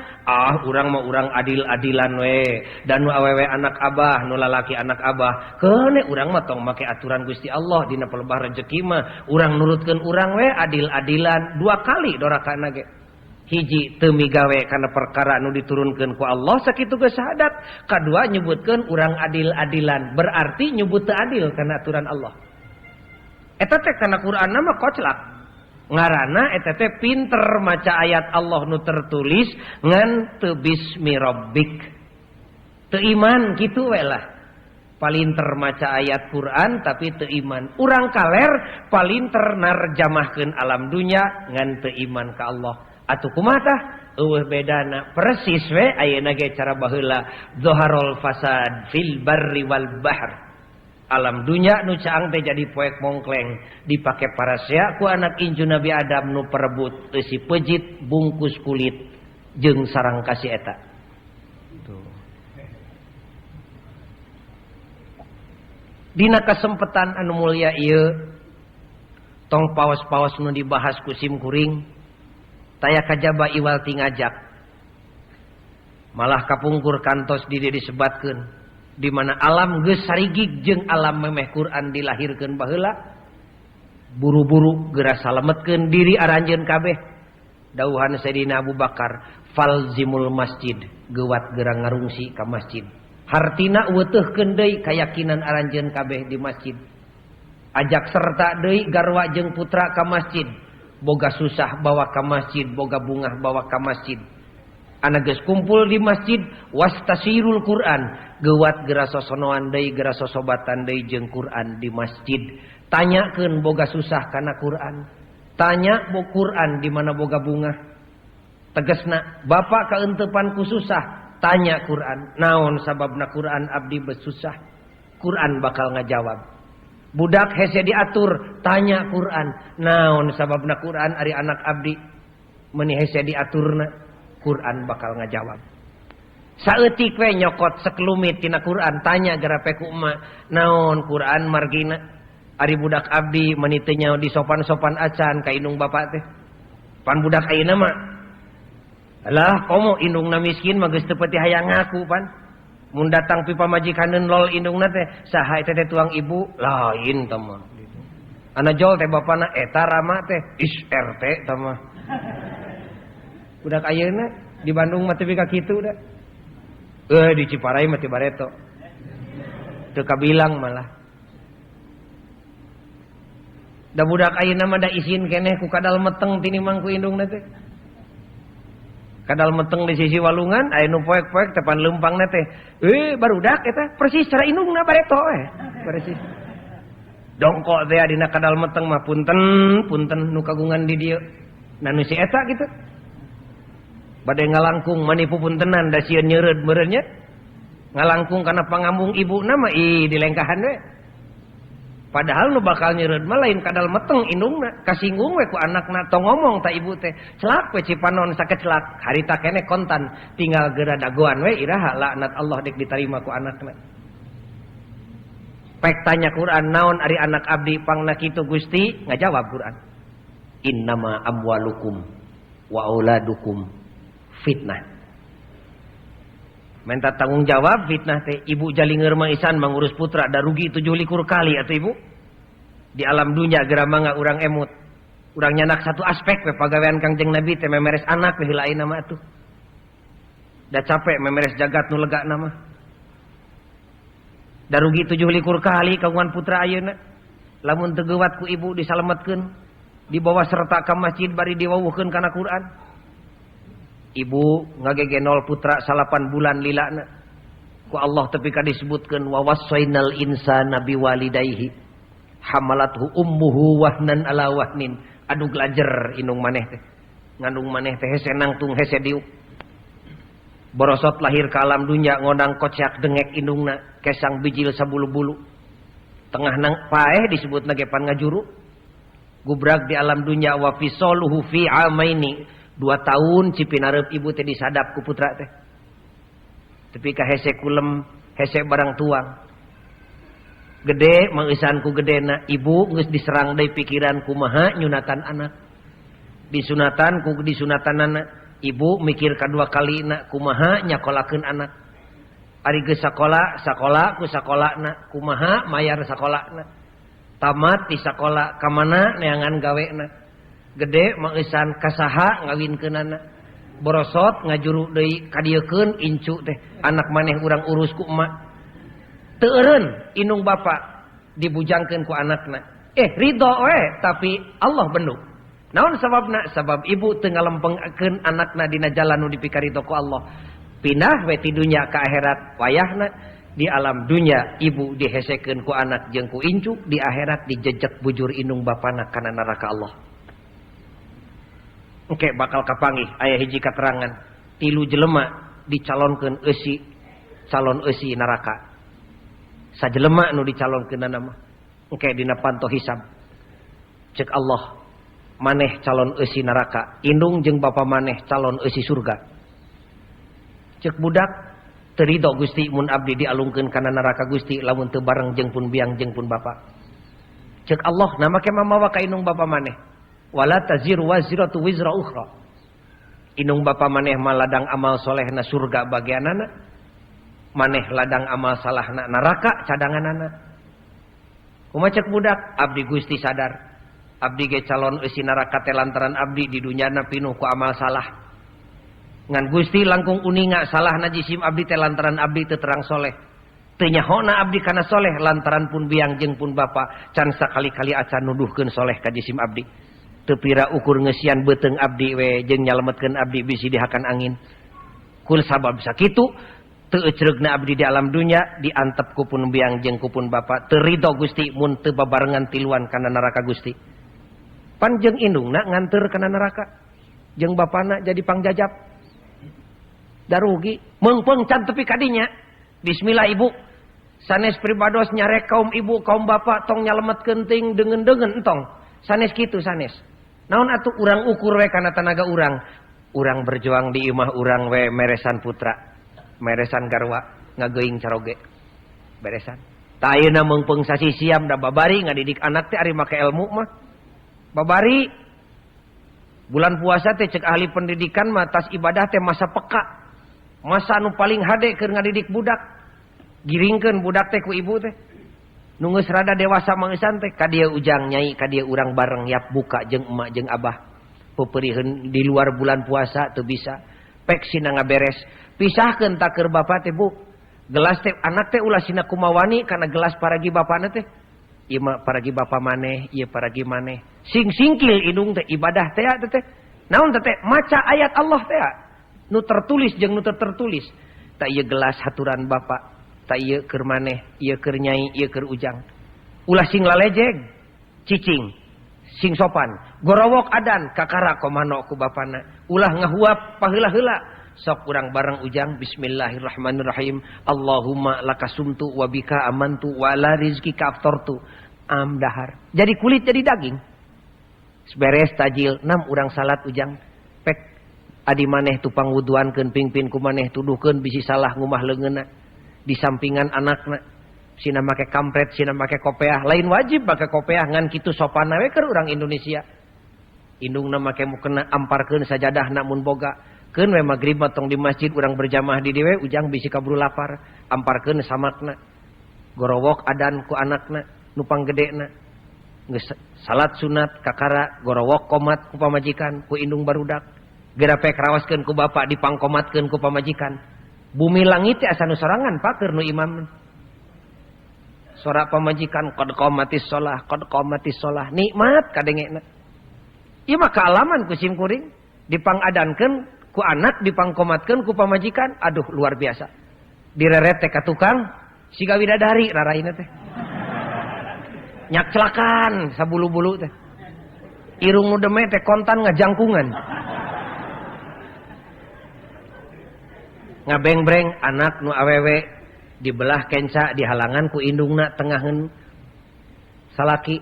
Urang mah urang adil-adilan we. Dan nu awewe anak abah, nu lalaki anak abah. Keune urang mah tong make aturan Gusti Allah dina pelebah rezeki mah. Urang nurutkeun urang we adil-adilan 2 kali dorakana ge. Hiji teu migawe kana perkara nu diturunkeun ku Allah sakitu geus syahadat. Kadua nyebutkeun urang adil-adilan, berarti nyebut teu adil kana aturan Allah. Eta teh kana Qur'anna mah koclak. Ngarana eta teh pinter maca ayat Allah nu tertulis ngan teu bismi rabbik. Teu iman kitu we lah. Palinter maca ayat Quran tapi teu iman. Urang kaler palinter narjamahkeun alam dunya ngan teu iman ka Allah. Atuh kumaha tah? Eueuh bedana persis we ayeuna ge cara baheula zaharul fasad fil barri wal bahr. Alam dunya nu caang teh jadi poek mongkleng dipake parasea ku anak inju Nabi Adam nu perebut eusi pejit bungkus kulit jeung sarang kasih eta. Tuh. Dina kasempetan anu mulya ieu tong paos-paos nu dibahas ku sim kuring taya kajaba iwal ti ngajak. Malah kapungkur kantos di dieu disebatkeun. Di mana alam geus sarigig jeung alam memeh Quran dilahirkeun baheula buru-buru geura salametkeun diri aranjeun kabeh dawuhan Sayyidina Abu Bakar falzimul masjid geuwat geura ngarungsi ka masjid hartina weuteuhkeun deui kayakinan aranjeun kabeh di masjid ajak serta deui garwa jeung putra ka masjid boga susah bawa ka masjid boga bungah bawa ka masjid ana geus kumpul di masjid wastasirul Quran geuwat geura sosonoan deui geura sosobatan deui jeung Quran di masjid tanyakeun boga susah kana Quran tanya bo Quran di mana boga bunga tegasna bapak kaeunteupan ku susah tanya Quran naon sababna Quran abdi besusah Quran bakal ngajawab budak hese diatur tanya Quran naon sababna Quran ari anak abdi meuni hese diaturna Quran bakal ngajawab. Saeutik we nyokot sekelumit tina Quran tanya garape ku emak naon Quran margina ari budak abdi meuni teu nyaho di sopan-sopan acan ka indung bapak teh. Pan budak ayeuna mah alah komo indungna miskin mah geus teu peuti hayang ngaku pan. Mun datang pi pamajikaneun lol indungna teh saha eta teh tuang ibu lain tah mah. Ana jol teh bapana eta rama teh is RT tah mah. Budak ayeuna di Bandung mah teh ka kitu da. Di Ciparai mah teh bareto. Teu kabilang malah. Da budak ayeuna mah da isin keneh ku kadal meteng tinimang ku indungna teh. Kadal meteng di sisi walungan aya nu poek-poek tepan leumpangna teh. Barudak eta persis cara indungna bareto persis. Dongkok teh dina kadal meteng mah punten nu kagungan di dieu. Nah nu si eta gitu. Bade ngalangkung manipu puntenan da sieun nyeureud meureun nya. Ngalangkung kana pangambung ibuna mah di lengkahan we. Padahal nu bakal nyeureud mah lain kadal meteng indungna, kasinggung we ku anakna tong ngomong ta ibu teh. Celak we cipanon saket celak, harita keneh kontan, tinggal geura dagoan we iraha laknat Allah dek ditarima ku anakna. Pek tanya Quran naon ari anak abdi pangna kitu Gusti, ngajawab Quran. Innama amwalukum wa auladukum fitnah. Minta tanggung jawab fitnah teh ibu jalingeur mah isan mangurus putra da rugi 7 likur kali atuh ibu. Di alam dunya geura mangga urang emut. Urang nyanak satu aspek we pagawean Kangjeng Nabi teh memeres anak we heula ayeuna mah atuh. Da capek memeres jagat nu lega na mah. Da rugi 7 likur kali kagungan putra ayeuna. Lamun teu geuwat ku ibu disalametkeun, dibawa serta ka masjid bari diwawuhkeun kana Quran. Ibu ngagegenol putra 8 bulan lilana. Ku Allah tapi ka disebutkeun wa wassainal insana biwalidayhi hamalathu ummuhu wahnan ala wahnin. Adu glajer indung maneh teh. Ngandung maneh teh hese nangtung hese diuk. Borosot lahir ka alam dunya ngodang kocak dengek indungna kesang bijil sabulu-bulu. Tengah nang paeh disebutna ge pan ngajuru. Gubrak di alam dunya wa fisoluhu fi amaini. 2 tahun cipinareub ibu teh disadap ku putra teh. Tapi ka hese kulem, hese barang tuang. Gede mangeusan ku gedena, ibu geus diserang deui pikiran kumaha nyunatan anak. Disunatanana, ibu mikir kadua kalina kumaha nyakolakeun anak. Ari geus sakola ku sakolana, kumaha mayar sakolana. Tamat di sakola ka mana neangan gawena. Gede mangeusan kasaha ngawinkeunana. Borosot ngajuru deui kadiekeun incu teh. Anak maneh urang urus ku emak. Teu eureun indung bapa dibujangkeun ku anakna. Ridho we tapi Allah bendung. Naon sababna? Sabab ibu teu ngalempengkeun anakna dina jalan nu dipikaridho ku Allah. Pindah we ti dunya ka akhirat wayahna. Di alam dunya ibu dihesekeun ku anak jeung ku incu, di akhirat dijejek bujur indung bapana kana neraka Allah. Oke bakal kapanggih aya hiji katerangan 3 jelema dicalonkeun calon eusi neraka. Sajelema nu dicalonkeunana mah engke dina panto hisab. Ceuk Allah maneh calon eusi neraka, indung jeung bapa maneh calon eusi surga. Ceuk budak teu ridho Gusti mun abdi dialungkeun kana neraka Gusti lamun teu bareng jeung pun biang jeung pun bapa. Ceuk Allah na make mamawa ka indung bapa maneh. Wala taziru waziratu wizra ukhra. Indung bapa maneh mah ladang amal solehna surga bagianana, maneh ladang amal salahna neraka cadanganana. Kumaha ceuk budak abdi Gusti sadar abdi ge calon eusi neraka teh lantaran abdi di dunyana pinuh ku amal salah. Ngan Gusti langkung uninga salahna jisim abdi teh lantaran abdi teu terang soleh. Teu nyahona abdi kana soleh lantaran pun biang jeung pun bapa can sakali-kali acan nuduhkeun soleh ka jisim abdi. Teu pira ukur ngeusian beuteung abdi we jeung nyalametkeun abdi bisi dihakan angin. Kul sabab sakitu teu ecreugna abdi di alam dunya diantep ku pun biang jeung ku pun bapa teu ridho Gusti mun teu babarengan tiluan kana neraka Gusti. Pan jeung indungna nganteur kana neraka jeung bapana jadi pangjajab. Da rugi meungpeung can tepi ka dinya. Bismillah ibu. Sanes pribados nyarek kaum ibu kaum bapa tong nyalametkeun ting deungeun-deungeun entong. Sanes kitu sanes. Naon atuh urang ukur we kana tanaga urang. Urang berjuang di imah urang we meresan putra. Meresan garwa ngageuing caroge. Beresan. Ta ayeuna meungpeung sasisiam da babari ngadidik anak teh ari make ilmu mah. Babari bulan puasa teh cek ahli pendidikan mah tas ibadah teh masa peka. Masa anu paling hade keur ngadidik budak. Giringkeun budak teh ku ibu teh. Nu geus rada dewasa mangeusan teh ka dieu ujang nyai ka dieu urang bareng yap buka jeung emak jeung abah. Peupeuriheun di luar bulan puasa teu bisa. Pek sina ngaberes. Pisahkeun tak keur bapa teh Bu. Gelas teh anak teh ulah sina kumawani kana gelas paragi bapana teh. ieu mah paragi bapa maneh, ieu paragi maneh. Sing singkil indung teh ibadah teh teh. Naon teh? Maca ayat Allah teh. Nu tertulis jeung nu teu tertulis. Ta ieu gelas haturan bapa, ta ieu keur maneh, ieu keur nyai, ieu keur ujang. Ulah sing lalejeg, cicing, sing sopan, gorowok adan kakara komano ku bapana. Ulah ngahuap paheula-heula. Sok urang bareng ujang bismillahirrahmanirrahim. Allahumma lakasumtu wa bika amantu wa la rizqika aftartu. Dahar. Jadi kulit jadi daging. Beres tajil, 6 urang salat ujang. Pek adi maneh tu pangwuduankeun pingpin ku maneh tuduhkeun bisi salah ngumah leungeunna. Di sampingan anakna. Sina make kampret, sina make kopeah. Lain wajib make kopeah ngan kitu sopan we keur urang Indonesia. Indungna make mukena amparkeun sajadahna mun boga. Keun we magrib tong di masjid urang berjamaah di dieu ujang bisi kaburu lapar amparkeun samakna gorowok adan ku anakna nu panggedena geus salat sunat kakara gorowok komat ku pamajikan ku indung barudak geura pek rawaskeun ku bapa dipangkomatkeun ku pamajikan bumi langit teh asa nu sorangan pak keur nu imam sora pamajikan qad qamatis shalah nikmat kadengena ieu mah kaalaman ku simkuring dipangadankeun ku anak dipangkomatkeun ku pamajikan, aduh luar biasa. Direret teh ka tukang, siga widadari raraina teh. Nyak celakan sabulu-bulu teh. Irung nu deme teh kontan ngajangkungan. Ngabeng-breng anak nu awewe dibelah kenca dihalangan ku indungna tengaheun salaki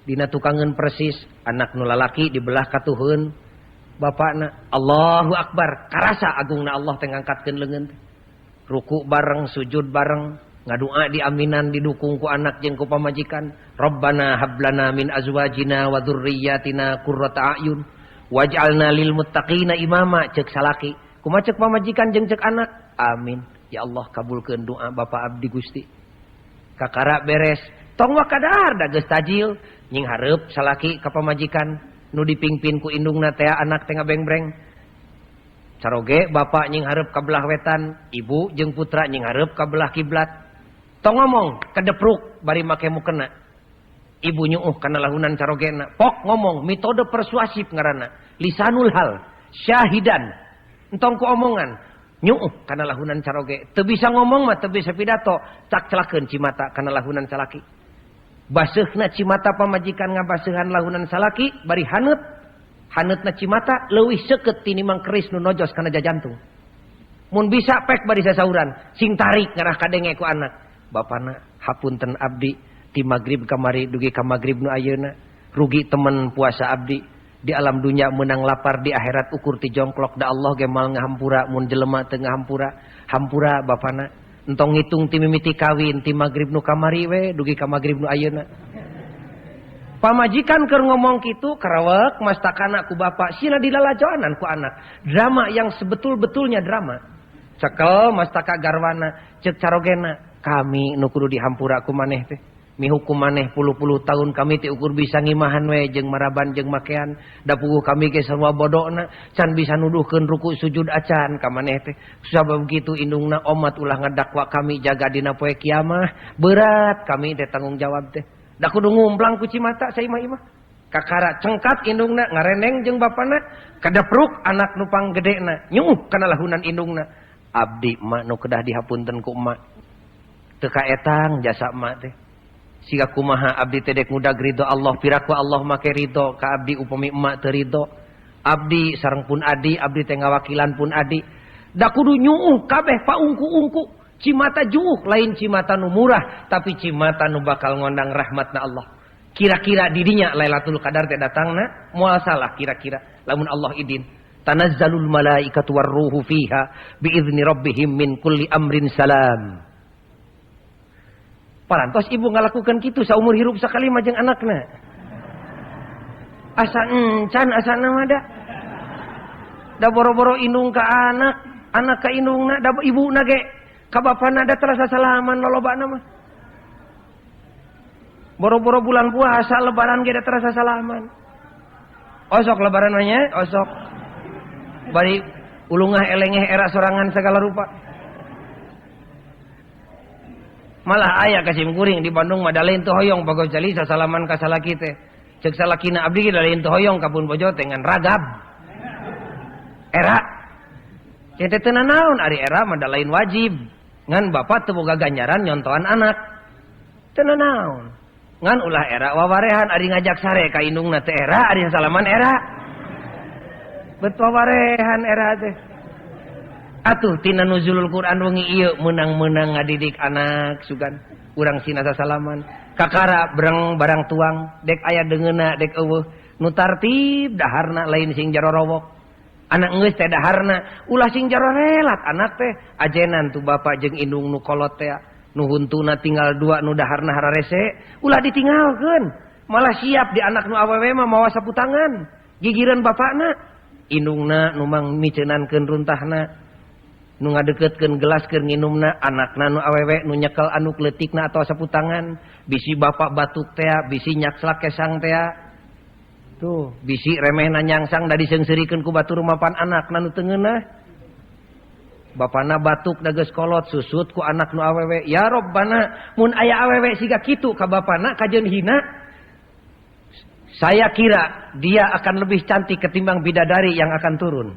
dina tukangeun persis, anak nu lalaki dibelah katuheun bapakna. Allahu Akbar, karasa agungna Allah teh ngangkatkeun leungeun. Ruku bareng, sujud bareng, ngadua diaminan didukung ku anak jeung ku pamajikan. Rabbana hablana min azwajina wa dzurriyyatina qurrata a'yun waj'alna lil muttaqina imama ceuk salaki. Kumaha ceuk pamajikan jeung ceuk anak? Amin. Ya Allah kabulkeun doa Bapak abdi Gusti. Kakara beres, tong wakadar da geus tajil, nying hareup salaki ka pamajikan. Nu dipingpin ku indungna teh anak teh ngabeng-breng. Caroge bapak nying hareup ka belah wetan, ibu jeung putra nying hareup ka belah kiblat. Tong ngomong kedepruk bari make mukena. Ibu nyuuh kana lahunan carogena. Pok ngomong metode persuasif ngaranna. Lisanul hal, syahidan. Entong ku omongan, nyuuh kana lahunan caroge. Teu bisa ngomong mah teu bisa pidato, cak celakeun cimata kana lahunan salaki. Baseuhna cimata pamajikan ngabaseuhan lahunan salaki bari haneutna cimata leuwih seukeut tinimbang keris nu nojos kana jajantung. Mun bisa pek bari sasauran sing tarik ngarah kadenge ku anak. Bapana hapunten abdi ti magrib kamari dugi ka magrib nu ayeuna rugi temen puasa abdi di alam dunya menang lapar di akhirat ukur ti jongklok da Allah ge mal ngahampura mun jelema teu ngahampura hampura bapana. Entong ngitung ti mimiti kawin ti magrib nu kamari we dugi ka magrib nu ayeuna. Pamajikan keur ngomong kitu karawek mastakana ku bapa sila dilalajoanan ku anak. Drama yang sebetul-betulnya drama. Cekel mastaka garwana ceuk carogena kami nu kudu dihampura ku maneh teh. Mihukum maneh puluh-puluh tahun kami teh ukur bisa ngimahan we jeung maraban jeung makean. Da puguh kami ge sarua bodona can bisa nuduhkeun ruku sujud acan ka maneh teh. Sabab kitu indungna omat ulah ngadakwa kami jaga dina poe kiamah. Berat kami teh tanggung jawab teh. Da kudu ngumplang ku cimata saimah-imah. Kakara cengkat indungna ngareneng jeung bapana kadepruk anak nu panggedena nyuuh kana lahunan indungna. Abdi mak nu kedah dihapunten ku emak. Teu kaetang jasa emak teh. Siga kumaha abdi teh dek ngudag ridho Allah piraku Allah make ridho ka abdi upami emak teu ridho. Abdi sareng pun adi, abdi teh ngawakilan pun adi. Da kudu nyuuh kabeh paungku-ungku. Cimata juuh lain cimata nu murah, tapi cimata nu bakal ngondang rahmatna Allah. Kira-kira didinya Lailatul Qadar teh datangna moal salah kira-kira lamun Allah idin. Tanazzalul malaikatu warruhu fiha biizni rabbihim min kulli amrin salam. Parantos ibu ngalakukan kitu saumur hirup sakali majeng anakna. Asa encan asa nama da. Da boro-boro indung ka anak, anak ka indungna, da ibuna ge ka bapana da terasa salaman lolobana mah. Boro-boro bulan puasa lebaran ge da terasa salaman. Osok lebaran nya, osok. Bari ulungah elengeh era sorangan segala rupa. Malah aya ka simkuring di Bandung mah da lain teu hoyong bagus jali sasalaman ka salaki teh. Ceuk salakina abdi ge da lain teu hoyong ka pun bojo teh ngan ragab. Era. Teh teu naon ari era mah da lain wajib. Ngan bapak teu boga ganjaran nyontohan anak. Teu naon. Ngan ulah era wawarehan ari ngajak sare ka indungna teh era ari sasalaman era. Bet wawarehan era teh. Atuh tina nuzulul Quran wengi ieu meunang-meunang ngadidik anak sugan urang sina sasalaman kakara bereng barang tuang dek aya deungeuna dek eueuh nu tartib daharna lain sing jarorowok anak geus teh daharna ulah sing jarorelat anak teh ajenan tu bapak jeung indung nu kolot teh nu huntuna tinggal 2 nu daharna hararese ulah ditinggalkeun malah siap di anak nu awewe mah mawa saputangan gigireun bapakna indungna nu mang miceunankeun runtahna nu ngadeketkeun gelas keur nginumna anakna nu awewe nu nyekel anu kleutikna atau saputangan bisi bapak batuk teh bisi nyakslak kesang teh tuh bisi remehna nyangsang da diseungseurikeun ku batur mapan anakna nu teu ngeunah bapana batuk da geus kolot susut ku anak nu awewe ya robbana mun aya awewe siga kitu ka bapana kajeun hina saya kira dia akan lebih cantik ketimbang bidadari yang akan turun.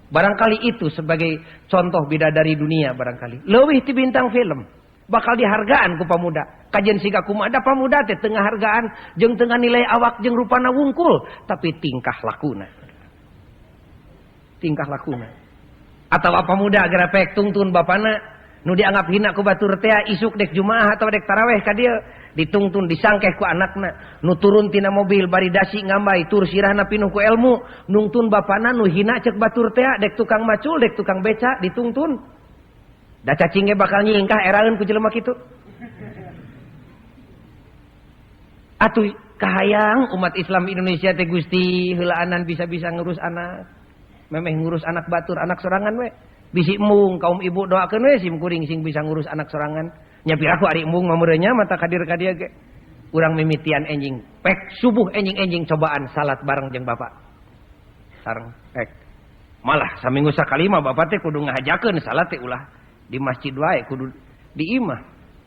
Barangkali itu sebagai contoh bidadari dunia barangkali. Leuwih ti bintang film. Bakal dihargaan ku pamuda. Kajen siga kumaha da pamuda teh teu ngahargaan jeung teu nilai awak jeung rupana wungkul, tapi tingkah lakuna. Tingkah lakuna. Atawa pamuda gara pek tungtun bapana nu dianggap hina ku batur teh isuk dek Jumaah atau dek taraweh ka dieu ditungtun disangkeh ku anakna nu turun tina mobil bari dasi ngambay tur sirahna pinuh ku ilmu nungtun bapana nu hina cek batur teh dek tukang macul dek tukang beca ditungtun da cacing ge bakal nyingkah eraeun ku jelema kitu atuh kahayang umat Islam Indonesia teh Gusti heulaanan bisa-bisa ngurus anak memeh ngurus anak batur anak sorangan we bisi embung kaum ibu doakeun we sim kuring sing bisa ngurus anak sorangan nya piraku ari embung mameureunya mata kadir ka dieu ge urang mimitian enjing pek subuh enjing-enjing cobaan salat bareng jeung bapak sareng pek malah saminggu sakali mah bapak teh kudu ngahajakeun salat teh ulah di masjid wae kudu di imah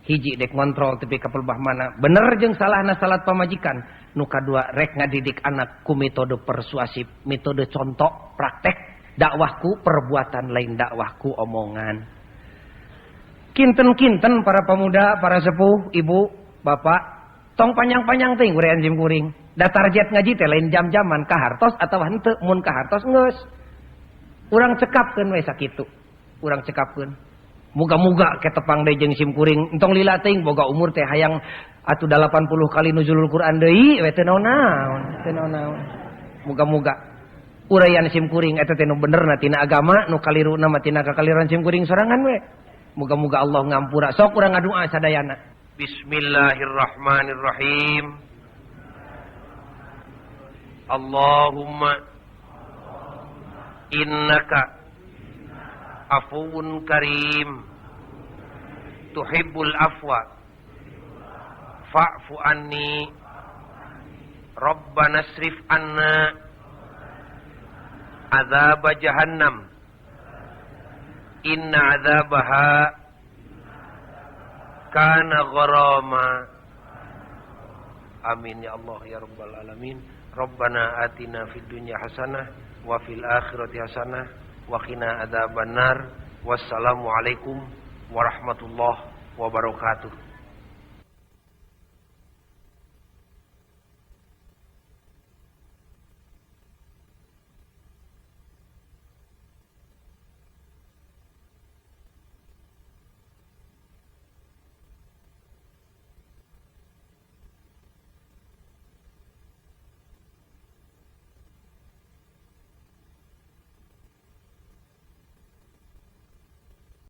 hiji dek ngontrol tepi ka pelbah mana bener jeung salahna salat pamajikan nu kadua rek ngadidik anak ku metode persuasif metode contoh praktek dakwahku perbuatan lain dakwahku omongan kinten-kinten para pemuda, para sepuh, ibu, bapak, tong panjang-panjang ting urean sim kuring. Da target ngaji teh lain jam-jaman ka hartos atawa henteu, mun ka hartos geus. Urang cekapkeun we sakitu. Urang cekapkeun. Muga-muga ketepang deui jeung sim kuring. Entong lila teuing boga umur teh hayang atuh 80 kali nuzulul Quran deui we teu naon-naon, teu naon-naon. Muga-muga uraian sim kuring eta teh nu benerna tina agama, nu kaliruna mah tina kakaliran sim kuring sorangan we. Moga-moga Allah ngampura. Sok urang ngadua sadayana. Bismillahirrahmanirrahim. Allahumma innaka afuwun karim tuhibbul afwa fa'fu anni Rabbana asrif anna azab jahannam inna azabaha kana gharama amin ya Allah ya rabbal alamin Rabbana atina fid dunya hasanah wa fil akhirati hasanah wa qina adzabannar wassalamu alaikum warahmatullahi wabarakatuh.